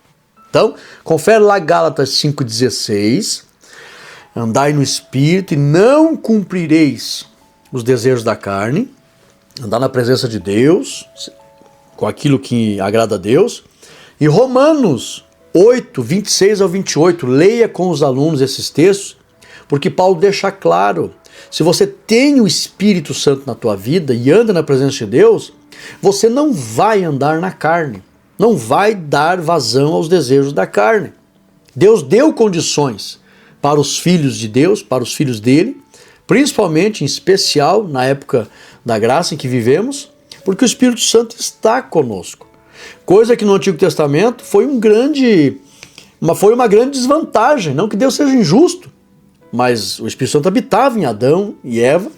Então, confere lá Gálatas 5,16. Andai no Espírito e não cumprireis os desejos da carne. Andar na presença de Deus, com aquilo que agrada a Deus. E Romanos 8, 26 ao 28, leia com os alunos esses textos, porque Paulo deixa claro, se você tem o Espírito Santo na tua vida e anda na presença de Deus, você não vai andar na carne, não vai dar vazão aos desejos da carne. Deus deu condições para os filhos de Deus, para os filhos dele, principalmente, em especial, na época da graça em que vivemos, porque o Espírito Santo está conosco. Coisa que no Antigo Testamento foi uma grande desvantagem. Não que Deus seja injusto, mas o Espírito Santo habitava em Adão e Eva.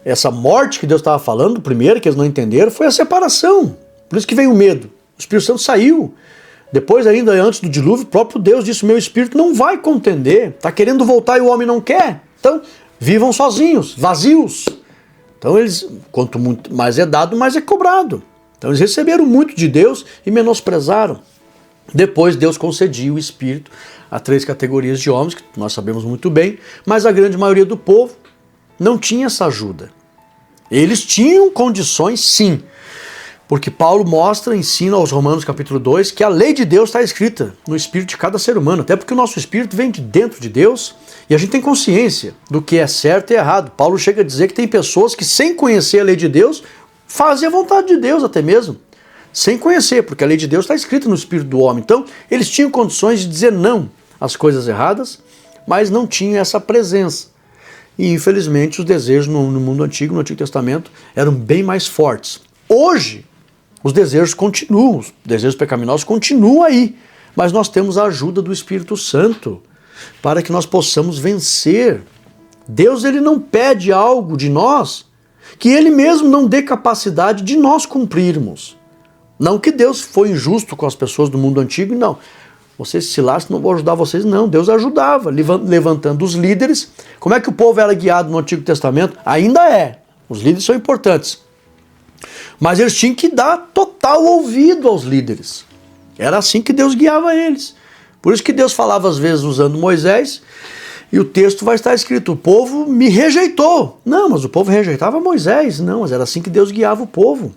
Essa morte que Deus estava falando, primeiro, que eles não entenderam, foi a separação. Por isso que veio o medo. O Espírito Santo saiu. Depois, ainda antes do dilúvio, o próprio Deus disse, o meu Espírito não vai contender. Está querendo voltar e o homem não quer. Então, vivam sozinhos, vazios. Então, eles, quanto muito mais é dado, mais é cobrado. Então eles receberam muito de Deus e menosprezaram. Depois Deus concedia o Espírito a 3 categorias de homens, que nós sabemos muito bem, mas a grande maioria do povo não tinha essa ajuda. Eles tinham condições sim, porque Paulo ensina aos Romanos capítulo 2, que a lei de Deus está escrita no espírito de cada ser humano, até porque o nosso espírito vem de dentro de Deus e a gente tem consciência do que é certo e errado. Paulo chega a dizer que tem pessoas que, sem conhecer a lei de Deus, fazem a vontade de Deus até mesmo, sem conhecer, porque a lei de Deus está escrita no espírito do homem. Então, eles tinham condições de dizer não às coisas erradas, mas não tinham essa presença. E, infelizmente, os desejos no mundo antigo, no Antigo Testamento, eram bem mais fortes. Hoje, os desejos continuam, os desejos pecaminosos continuam aí, mas nós temos a ajuda do Espírito Santo para que nós possamos vencer. Deus, ele não pede algo de nós Que Ele mesmo não dê capacidade de nós cumprirmos. Não que Deus foi injusto com as pessoas do mundo antigo, não. Vocês se lascem, não vou ajudar vocês, não. Deus ajudava, levantando os líderes. Como é que o povo era guiado no Antigo Testamento? Ainda é. Os líderes são importantes. Mas eles tinham que dar total ouvido aos líderes. Era assim que Deus guiava eles. Por isso que Deus falava às vezes usando Moisés, e o texto vai estar escrito, o povo me rejeitou. Não, mas o povo rejeitava Moisés. Não, mas era assim que Deus guiava o povo,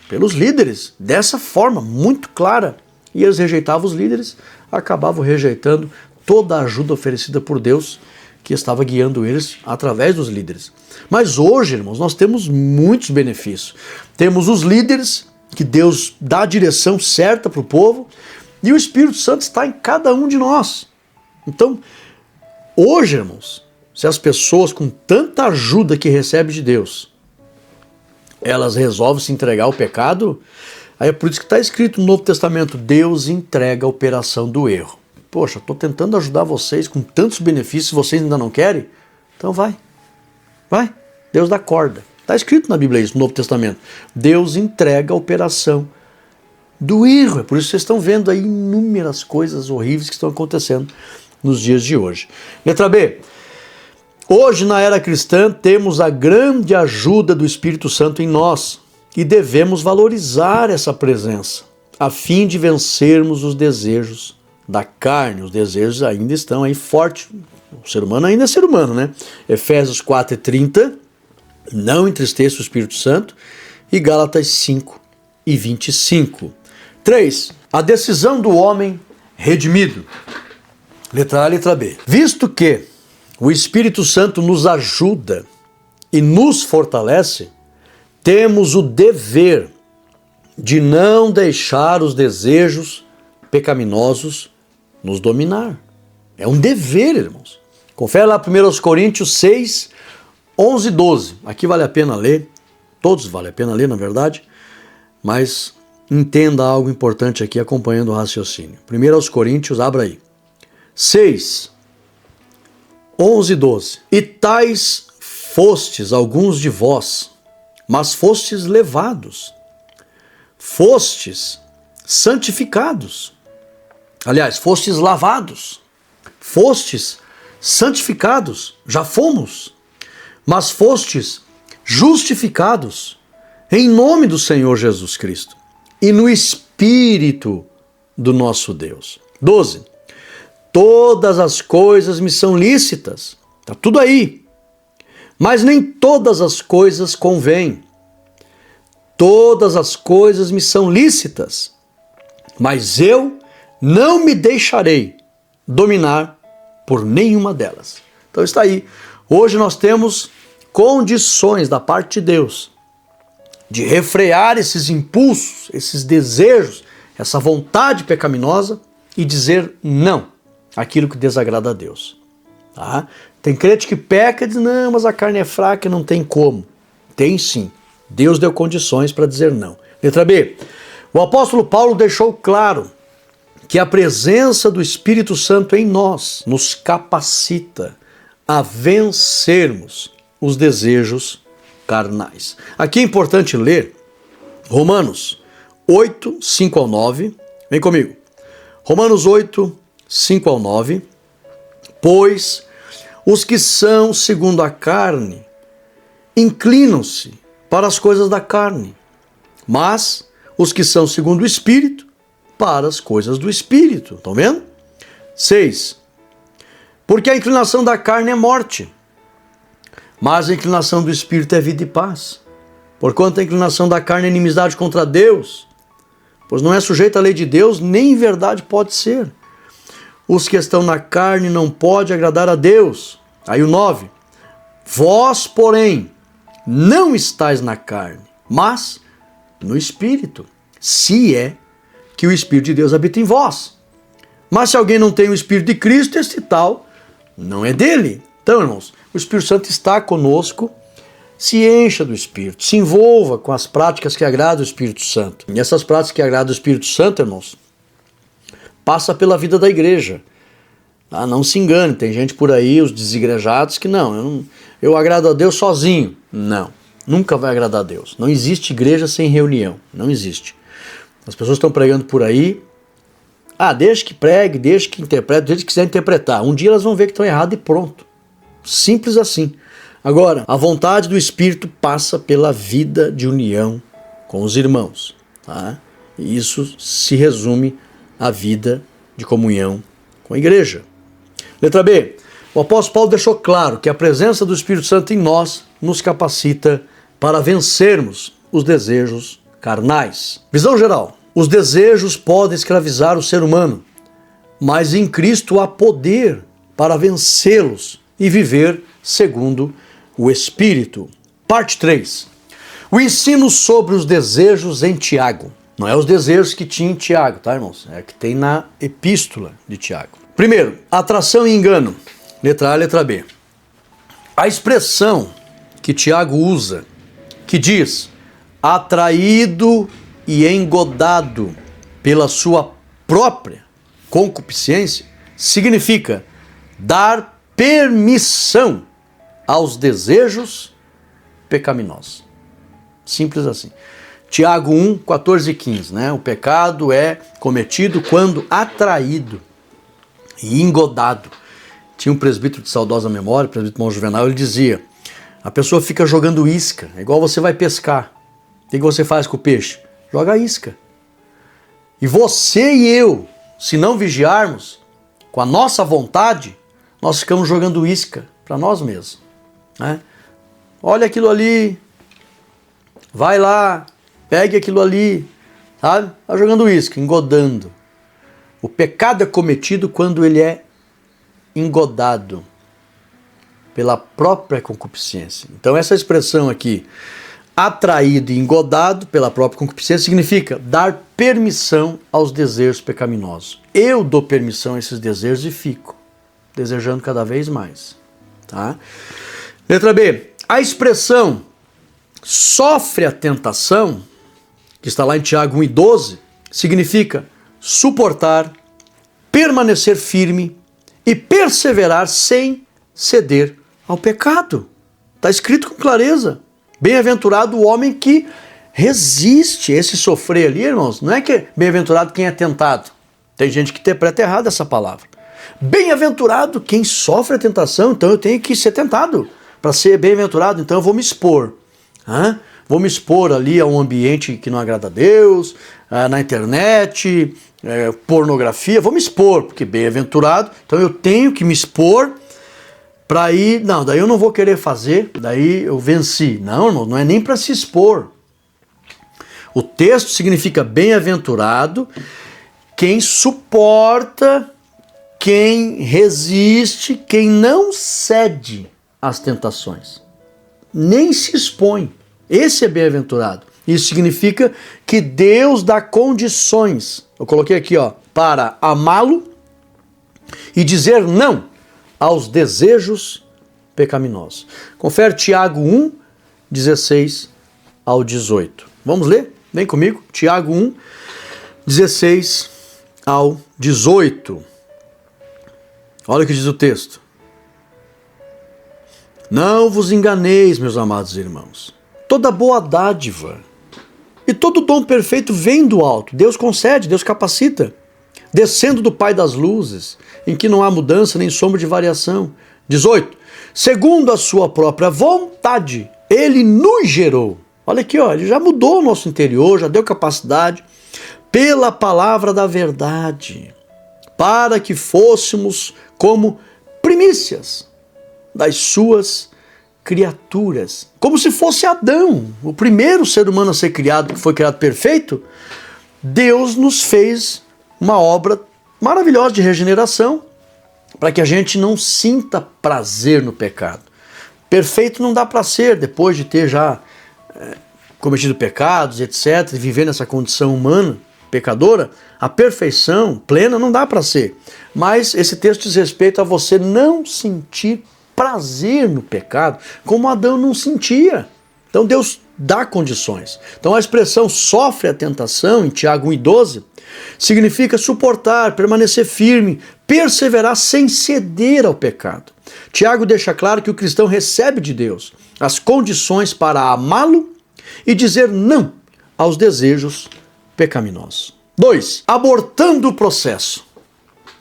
pelos líderes, dessa forma, muito clara. E eles rejeitavam os líderes, acabavam rejeitando toda a ajuda oferecida por Deus, que estava guiando eles através dos líderes. Mas hoje, irmãos, nós temos muitos benefícios. Temos os líderes, que Deus dá a direção certa para o povo, e o Espírito Santo está em cada um de nós. Então, hoje, irmãos, se as pessoas com tanta ajuda que recebem de Deus, elas resolvem se entregar ao pecado, aí é por isso que está escrito no Novo Testamento, Deus entrega a operação do erro. Poxa, estou tentando ajudar vocês com tantos benefícios, vocês ainda não querem? Então vai, Deus dá corda. Está escrito na Bíblia isso, no Novo Testamento. Deus entrega a operação do erro. É por isso que vocês estão vendo aí inúmeras coisas horríveis que estão acontecendo nos dias de hoje. Letra B. Hoje, na era cristã, temos a grande ajuda do Espírito Santo em nós e devemos valorizar essa presença, a fim de vencermos os desejos da carne. Os desejos ainda estão aí fortes. O ser humano ainda é ser humano, né? Efésios 4:30, não entristeça o Espírito Santo, e Gálatas 5:25. 3. A decisão do homem redimido. Letra A, letra B. Visto que o Espírito Santo nos ajuda e nos fortalece, temos o dever de não deixar os desejos pecaminosos nos dominar. É um dever, irmãos. Confere lá 1 Coríntios 6, 11 e 12. Aqui vale a pena ler. Todos vale a pena ler, na verdade. Mas entenda algo importante aqui, acompanhando o raciocínio. 1 Coríntios, abra aí. 6, 11 e 12. E tais fostes alguns de vós, mas fostes levados, fostes santificados. Aliás, fostes lavados, fostes santificados, já fomos, mas fostes justificados em nome do Senhor Jesus Cristo e no Espírito do nosso Deus. 12. Todas as coisas me são lícitas, está tudo aí, mas nem todas as coisas convêm. Todas as coisas me são lícitas, mas eu não me deixarei dominar por nenhuma delas. Então está aí. Hoje nós temos condições da parte de Deus de refrear esses impulsos, esses desejos, essa vontade pecaminosa e dizer não àquilo que desagrada a Deus. Tá? Tem crente que peca e diz, não, mas a carne é fraca e não tem como. Tem sim. Deus deu condições para dizer não. Letra B. O apóstolo Paulo deixou claro que a presença do Espírito Santo em nós nos capacita a vencermos os desejos carnais. Aqui é importante ler Romanos 8, 5 ao 9. Vem comigo. Romanos 8, 5 ao 9. Pois os que são segundo a carne inclinam-se para as coisas da carne, mas os que são segundo o Espírito, para as coisas do Espírito. Estão vendo? 6. Porque a inclinação da carne é morte, mas a inclinação do Espírito é vida e paz. Porquanto a inclinação da carne é inimizade contra Deus, pois não é sujeita à lei de Deus, nem em verdade pode ser. Os que estão na carne não podem agradar a Deus. Aí o 9. Vós, porém, não estáis na carne, mas no Espírito, se é que o Espírito de Deus habita em vós. Mas se alguém não tem o Espírito de Cristo, esse tal não é dele. Então, irmãos, o Espírito Santo está conosco, se encha do Espírito, se envolva com as práticas que agradam o Espírito Santo. E essas práticas que agradam o Espírito Santo, irmãos, passa pela vida da igreja. Ah, não se engane, tem gente por aí, os desigrejados, que não, eu agrado a Deus sozinho. Não nunca vai agradar a Deus. Não existe igreja sem reunião, não existe. As pessoas estão pregando por aí, deixa que pregue, deixa que interprete, do jeito que quiser interpretar. Um dia elas vão ver que estão errados e pronto. Simples assim. Agora, a vontade do Espírito passa pela vida de união com os irmãos, tá? E isso se resume à vida de comunhão com a igreja. Letra B. O apóstolo Paulo deixou claro que a presença do Espírito Santo em nós nos capacita para vencermos os desejos carnais. Visão geral. Os desejos podem escravizar o ser humano, mas em Cristo há poder para vencê-los e viver segundo o Espírito. Parte 3. O ensino sobre os desejos em Tiago. Não é os desejos que tinha em Tiago, tá, irmãos? É que tem na epístola de Tiago. Primeiro, atração e engano. Letra A, letra B. A expressão que Tiago usa, que diz atraído e engodado pela sua própria concupiscência, significa dar permissão aos desejos pecaminosos. Simples assim. Tiago 1, 14 e 15, né? O pecado é cometido quando atraído e engodado. Tinha um presbítero de saudosa memória, o presbítero irmão Juvenal, ele dizia, a pessoa fica jogando isca, é igual você vai pescar. O que você faz com o peixe? Joga isca. E você e eu, se não vigiarmos, com a nossa vontade, nós ficamos jogando isca para nós mesmos, né? Olha aquilo ali, vai lá, pegue aquilo ali, sabe? Está jogando isca, engodando. O pecado é cometido quando ele é engodado pela própria concupiscência. Então essa expressão aqui, atraído e engodado pela própria concupiscência, significa dar permissão aos desejos pecaminosos. Eu dou permissão a esses desejos e fico desejando cada vez mais, tá? Letra B. A expressão sofre a tentação, que está lá em Tiago 1:12, significa suportar, permanecer firme e perseverar sem ceder ao pecado. Está escrito com clareza. Bem-aventurado o homem que resiste. Esse sofrer ali, irmãos, não é que bem-aventurado quem é tentado. Tem gente que interpreta errado essa palavra. Bem-aventurado quem sofre a tentação, então eu tenho que ser tentado. Para ser bem-aventurado, então eu vou me expor. Vou me expor ali a um ambiente que não agrada a Deus, na internet, pornografia, vou me expor, porque bem-aventurado, então eu tenho que me expor para ir, não, daí eu não vou querer fazer, daí eu venci. Não, irmão, não é nem para se expor. O texto significa bem-aventurado quem suporta, quem resiste, quem não cede às tentações, nem se expõe. Esse é bem-aventurado. Isso significa que Deus dá condições, eu coloquei aqui, para amá-lo e dizer não aos desejos pecaminosos. Confere Tiago 1, 16 ao 18. Vamos ler? Vem comigo. Tiago 1, 16 ao 18. Olha o que diz o texto. Não vos enganeis, meus amados irmãos. Toda boa dádiva e todo dom perfeito vem do alto. Deus concede, Deus capacita. Descendo do Pai das luzes, em que não há mudança nem sombra de variação. 18. Segundo a sua própria vontade, Ele nos gerou. Olha aqui, Ele já mudou o nosso interior, já deu capacidade, pela palavra da verdade, para que fôssemos como primícias das suas criaturas. Como se fosse Adão, o primeiro ser humano a ser criado, que foi criado perfeito. Deus nos fez uma obra maravilhosa de regeneração, para que a gente não sinta prazer no pecado. Perfeito não dá para ser, depois de ter já cometido pecados, etc., e viver nessa condição humana, pecadora, a perfeição plena não dá para ser. Mas esse texto diz respeito a você não sentir prazer no pecado, como Adão não sentia. Então Deus dá condições. Então a expressão sofre a tentação, em Tiago 1:12, significa suportar, permanecer firme, perseverar sem ceder ao pecado. Tiago deixa claro que o cristão recebe de Deus as condições para amá-lo e dizer não aos desejos pecaminosos. 2. Abortando o processo.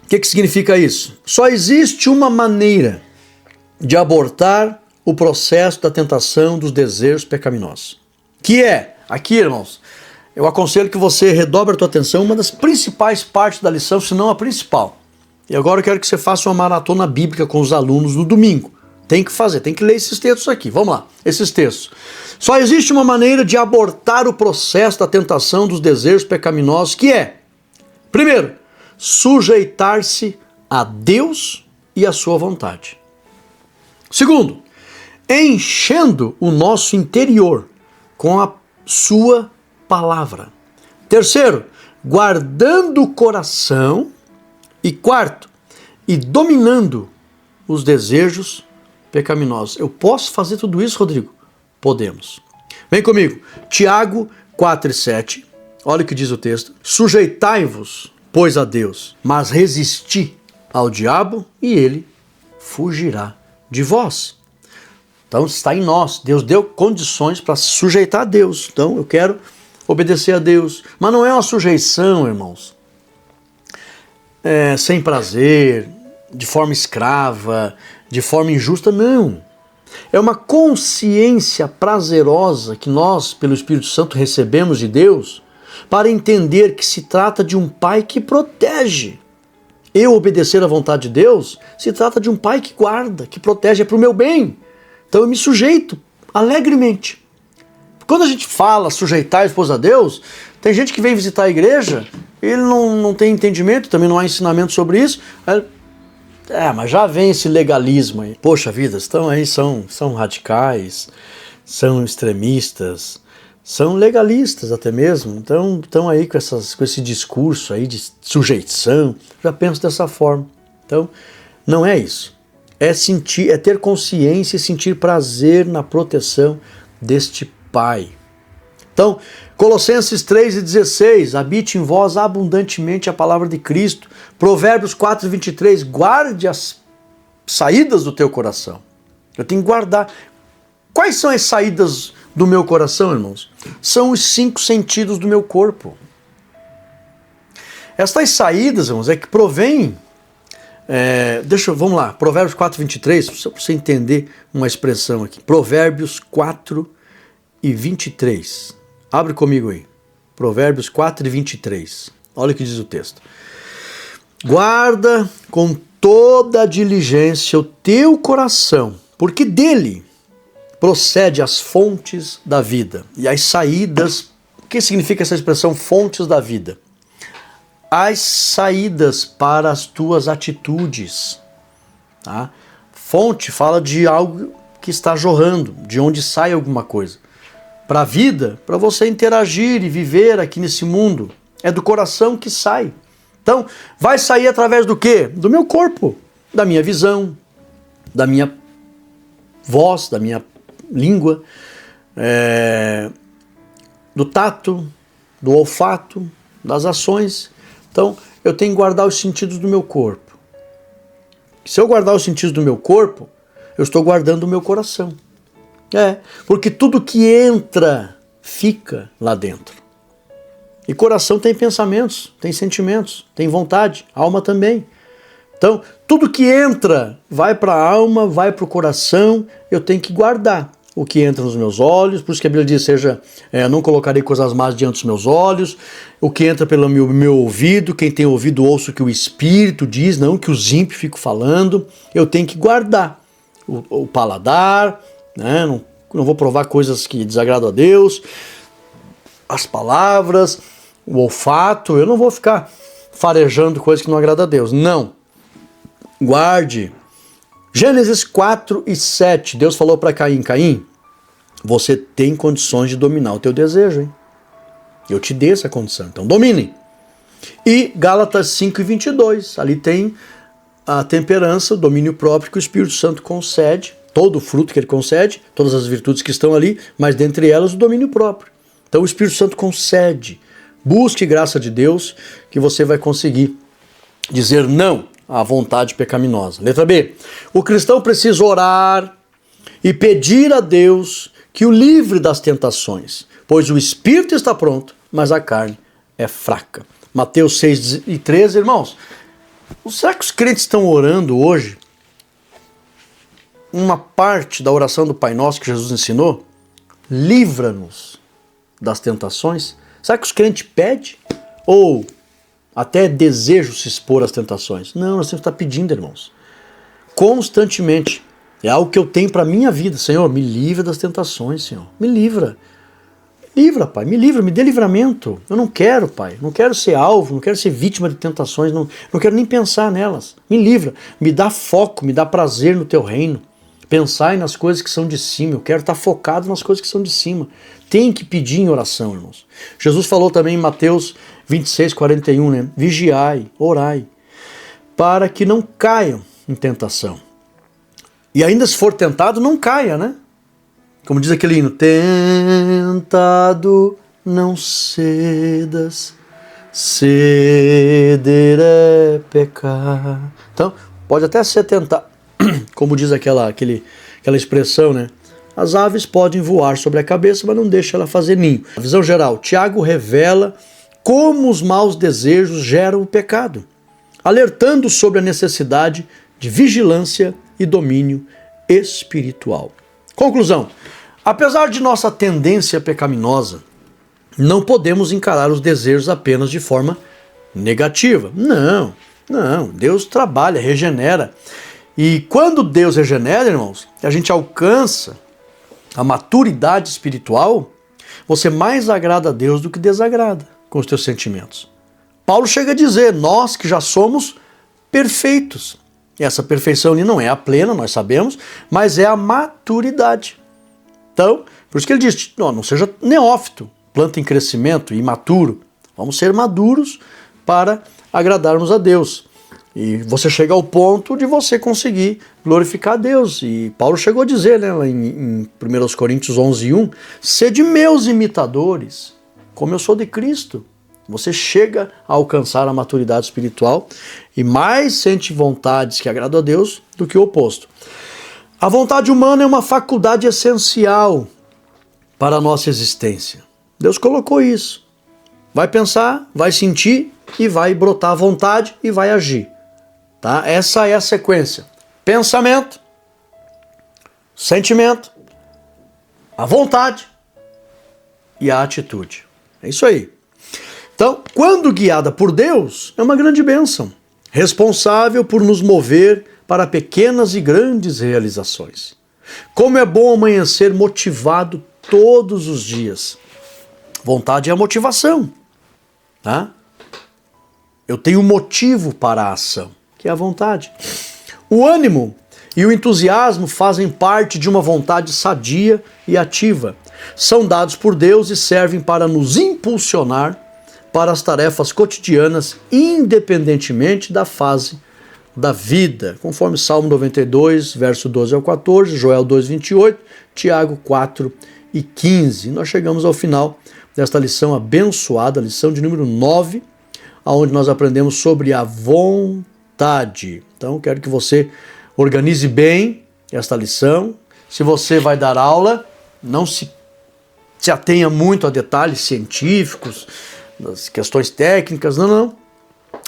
O que significa isso? Só existe uma maneira de abortar o processo da tentação dos desejos pecaminosos. Que é, aqui irmãos, eu aconselho que você redobre a tua atenção, uma das principais partes da lição, se não a principal. E agora eu quero que você faça uma maratona bíblica com os alunos no domingo. Tem que fazer, tem que ler esses textos aqui. Vamos lá, esses textos. Só existe uma maneira de abortar o processo da tentação dos desejos pecaminosos, que é, primeiro, sujeitar-se a Deus e a sua vontade. Segundo, enchendo o nosso interior com a sua palavra. Terceiro, guardando o coração. E quarto, e dominando os desejos pecaminosos. Eu posso fazer tudo isso, Rodrigo? Podemos. Vem comigo. Tiago 4:7. Olha o que diz o texto. Sujeitai-vos, pois, a Deus, mas resisti ao diabo e ele fugirá de vós. Então está em nós. Deus deu condições para se sujeitar a Deus. Então eu quero obedecer a Deus. Mas não é uma sujeição, irmãos, sem prazer, de forma escrava, de forma injusta, não. É uma consciência prazerosa que nós, pelo Espírito Santo, recebemos de Deus para entender que se trata de um Pai que protege. Eu obedecer à vontade de Deus, se trata de um Pai que guarda, que protege, é para o meu bem. Então eu me sujeito alegremente. Quando a gente fala sujeitar a esposa a Deus, tem gente que vem visitar a igreja, ele não tem entendimento, também não há ensinamento sobre isso. Mas já vem esse legalismo aí. Poxa vida, estão aí, são radicais, são extremistas, são legalistas até mesmo. Então estão aí com esse discurso aí de sujeição. Já penso dessa forma. Então, não é isso. É ter consciência e sentir prazer na proteção deste Pai. Então, Colossenses 3:16, habite em vós abundantemente a palavra de Cristo. Provérbios 4:23, guarde as saídas do teu coração. Eu tenho que guardar. Quais são as saídas do meu coração, irmãos? São os 5 sentidos do meu corpo. Estas saídas, irmãos, é que provém... vamos lá, Provérbios 4:23, só para você entender uma expressão aqui. Provérbios 4:23. Abre comigo aí. Provérbios 4:23. Olha o que diz o texto. Guarda com toda a diligência o teu coração, porque dele procede as fontes da vida. E as saídas, o que significa essa expressão fontes da vida? As saídas para as tuas atitudes. Tá? Fonte fala de algo que está jorrando, de onde sai alguma coisa. Para a vida, para você interagir e viver aqui nesse mundo, é do coração que sai. Então, vai sair através do quê? Do meu corpo, da minha visão, da minha voz, da minha língua, do tato, do olfato, das ações. Então, eu tenho que guardar os sentidos do meu corpo. Se eu guardar os sentidos do meu corpo, eu estou guardando o meu coração. Porque tudo que entra, fica lá dentro. E coração tem pensamentos, tem sentimentos, tem vontade, alma também. Então, tudo que entra, vai para a alma, vai para o coração, eu tenho que guardar. O que entra nos meus olhos, por isso que a Bíblia diz, não colocarei coisas más diante dos meus olhos, o que entra pelo meu ouvido, quem tem ouvido ouça o que o Espírito diz, não que os ímpios ficam falando, eu tenho que guardar o paladar, né? Não vou provar coisas que desagradam a Deus, as palavras, o olfato, eu não vou ficar farejando coisas que não agradam a Deus, não. Guarde. Gênesis 4:7, Deus falou para Caim, Caim, você tem condições de dominar o teu desejo, hein? Eu te dei essa condição, então domine. E Gálatas 5:22, ali tem a temperança, o domínio próprio que o Espírito Santo concede, todo o fruto que ele concede, todas as virtudes que estão ali, mas dentre elas o domínio próprio. Então o Espírito Santo concede. Busque graça de Deus que você vai conseguir dizer não a vontade pecaminosa. Letra B. O cristão precisa orar e pedir a Deus que o livre das tentações, pois o espírito está pronto, mas a carne é fraca. Mateus 6:13, irmãos. Será que os crentes estão orando hoje uma parte da oração do Pai Nosso que Jesus ensinou? Livra-nos das tentações. Será que os crentes pedem? Ou até desejam se expor às tentações? Não, nós temos que estar pedindo, irmãos. Constantemente. É algo que eu tenho para a minha vida. Senhor, me livra das tentações, Senhor. Me livra. Me livra, Pai. Me livra, me dê livramento. Eu não quero, Pai. Não quero ser alvo, não quero ser vítima de tentações. Não quero nem pensar nelas. Me livra. Me dá foco, me dá prazer no Teu reino. Pensar nas coisas que são de cima. Eu quero estar focado nas coisas que são de cima. Tem que pedir em oração, irmãos. Jesus falou também em Mateus 26:41, né? Vigiai, orai, para que não caiam em tentação. E ainda se for tentado, não caia, né? Como diz aquele hino, tentado não cedas, ceder é pecar. Então, pode até ser tentado, como diz aquela expressão, né? As aves podem voar sobre a cabeça, mas não deixa ela fazer ninho. A visão geral, Tiago revela como os maus desejos geram o pecado, alertando sobre a necessidade de vigilância e domínio espiritual. Conclusão. Apesar de nossa tendência pecaminosa, não podemos encarar os desejos apenas de forma negativa. Não. Deus trabalha, regenera. E quando Deus regenera, irmãos, a gente alcança a maturidade espiritual, você mais agrada a Deus do que desagrada com os teus sentimentos. Paulo chega a dizer, nós que já somos perfeitos. E essa perfeição ali não é a plena, nós sabemos, mas é a maturidade. Então, por isso que ele diz, não seja neófito, planta em crescimento, imaturo. Vamos ser maduros para agradarmos a Deus. E você chega ao ponto de você conseguir glorificar a Deus. E Paulo chegou a dizer, né, lá em 1 Coríntios 11:1, sede meus imitadores, como eu sou de Cristo. Você chega a alcançar a maturidade espiritual e mais sente vontades que agradam a Deus do que o oposto. A vontade humana é uma faculdade essencial para a nossa existência. Deus colocou isso. Vai pensar, vai sentir e vai brotar a vontade e vai agir. Tá? Essa é a sequência. Pensamento, sentimento, a vontade e a atitude. É isso aí. Então, quando guiada por Deus, é uma grande bênção, responsável por nos mover para pequenas e grandes realizações. Como é bom amanhecer motivado todos os dias. Vontade é a motivação. Tá? Eu tenho motivo para a ação, que é a vontade. O ânimo e o entusiasmo fazem parte de uma vontade sadia e ativa. São dados por Deus e servem para nos impulsionar para as tarefas cotidianas, independentemente da fase da vida, conforme Salmo 92, verso 12 ao 14, Joel 2:28, Tiago 4:15. Nós chegamos ao final desta lição abençoada, lição de número 9, onde nós aprendemos sobre a vontade. Então, quero que você organize bem esta lição. Se você vai dar aula, não se atenha muito a detalhes científicos, das questões técnicas, não.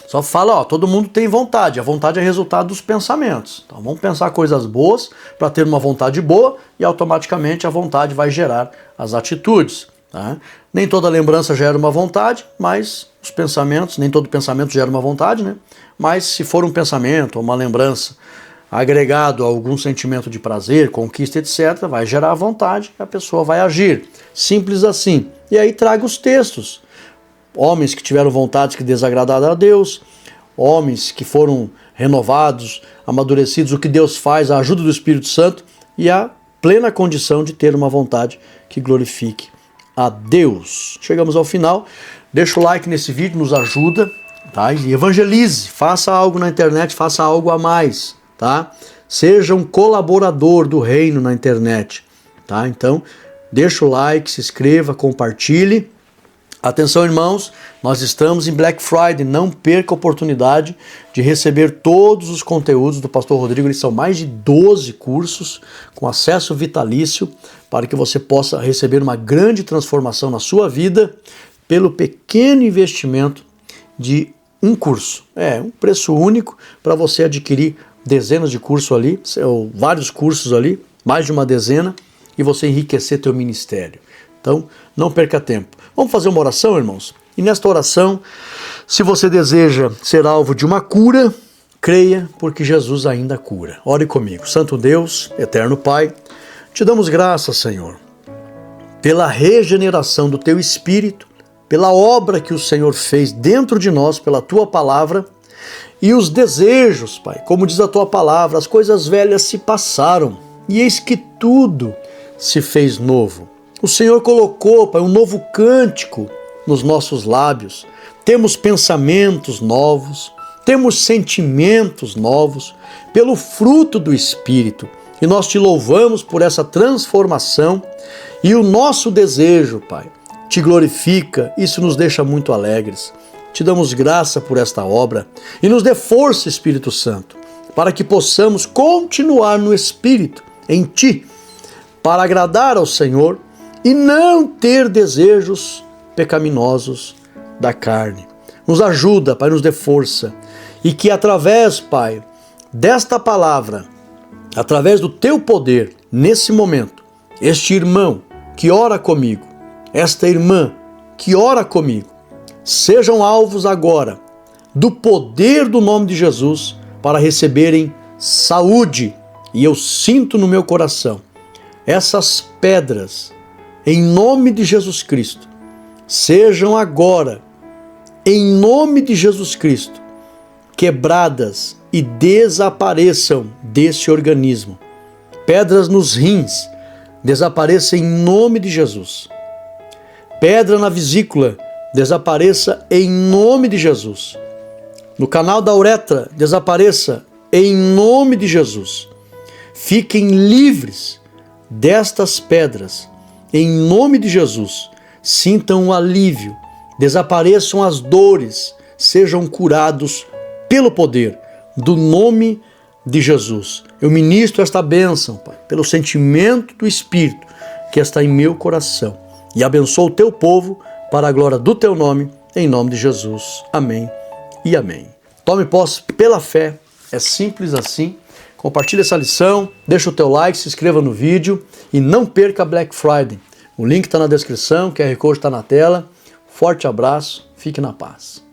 Só fala, todo mundo tem vontade. A vontade é resultado dos pensamentos. Então vamos pensar coisas boas para ter uma vontade boa e automaticamente a vontade vai gerar as atitudes. Tá? Nem toda lembrança gera uma vontade, mas os pensamentos, nem todo pensamento gera uma vontade, né? Mas se for um pensamento ou uma lembrança agregado a algum sentimento de prazer, conquista, etc., vai gerar vontade e a pessoa vai agir. Simples assim. E aí traga os textos. Homens que tiveram vontades que desagradaram a Deus, homens que foram renovados, amadurecidos, o que Deus faz, a ajuda do Espírito Santo e a plena condição de ter uma vontade que glorifique a Deus. Chegamos ao final. Deixa o like nesse vídeo, nos ajuda, tá? E evangelize, faça algo na internet, faça algo a mais, tá? Seja um colaborador do reino na internet, tá? Então, deixa o like, se inscreva, compartilhe. Atenção, irmãos, nós estamos em Black Friday, não perca a oportunidade de receber todos os conteúdos do Pastor Rodrigo. Eles são mais de 12 cursos com acesso vitalício para que você possa receber uma grande transformação na sua vida pelo pequeno investimento de um curso. Um preço único para você adquirir dezenas de cursos ali, ou vários cursos ali, mais de uma dezena, e você enriquecer teu ministério. Então, não perca tempo. Vamos fazer uma oração, irmãos? E nesta oração, se você deseja ser alvo de uma cura, creia, porque Jesus ainda cura. Ore comigo. Santo Deus, eterno Pai, te damos graças, Senhor, pela regeneração do teu Espírito, pela obra que o Senhor fez dentro de nós, pela tua palavra, e os desejos, Pai, como diz a tua palavra, as coisas velhas se passaram, e eis que tudo se fez novo. O Senhor colocou, Pai, um novo cântico nos nossos lábios. Temos pensamentos novos, temos sentimentos novos, pelo fruto do Espírito. E nós te louvamos por essa transformação. E o nosso desejo, Pai, te glorifica. Isso nos deixa muito alegres. Te damos graça por esta obra. E nos dê força, Espírito Santo, para que possamos continuar no Espírito, em Ti, para agradar ao Senhor e não ter desejos pecaminosos da carne. Nos ajuda, Pai, nos dê força. E que através, Pai, desta palavra, através do Teu poder, nesse momento, este irmão que ora comigo, esta irmã que ora comigo, sejam alvos agora do poder do nome de Jesus para receberem saúde. E eu sinto no meu coração essas pedras, em nome de Jesus Cristo, sejam agora, em nome de Jesus Cristo, quebradas e desapareçam desse organismo. Pedras nos rins, desapareça em nome de Jesus. Pedra na vesícula, desapareça em nome de Jesus. No canal da uretra, desapareça em nome de Jesus. Fiquem livres destas pedras, em nome de Jesus. Sintam um alívio, desapareçam as dores, sejam curados pelo poder do nome de Jesus. Eu ministro esta bênção, Pai, pelo sentimento do Espírito que está em meu coração, e abençoo o teu povo para a glória do teu nome, em nome de Jesus. Amém e amém. Tome posse pela fé, é simples assim. Compartilhe essa lição, deixa o teu like, se inscreva no vídeo e não perca Black Friday. O link está na descrição, o QR Code está na tela. Forte abraço, fique na paz.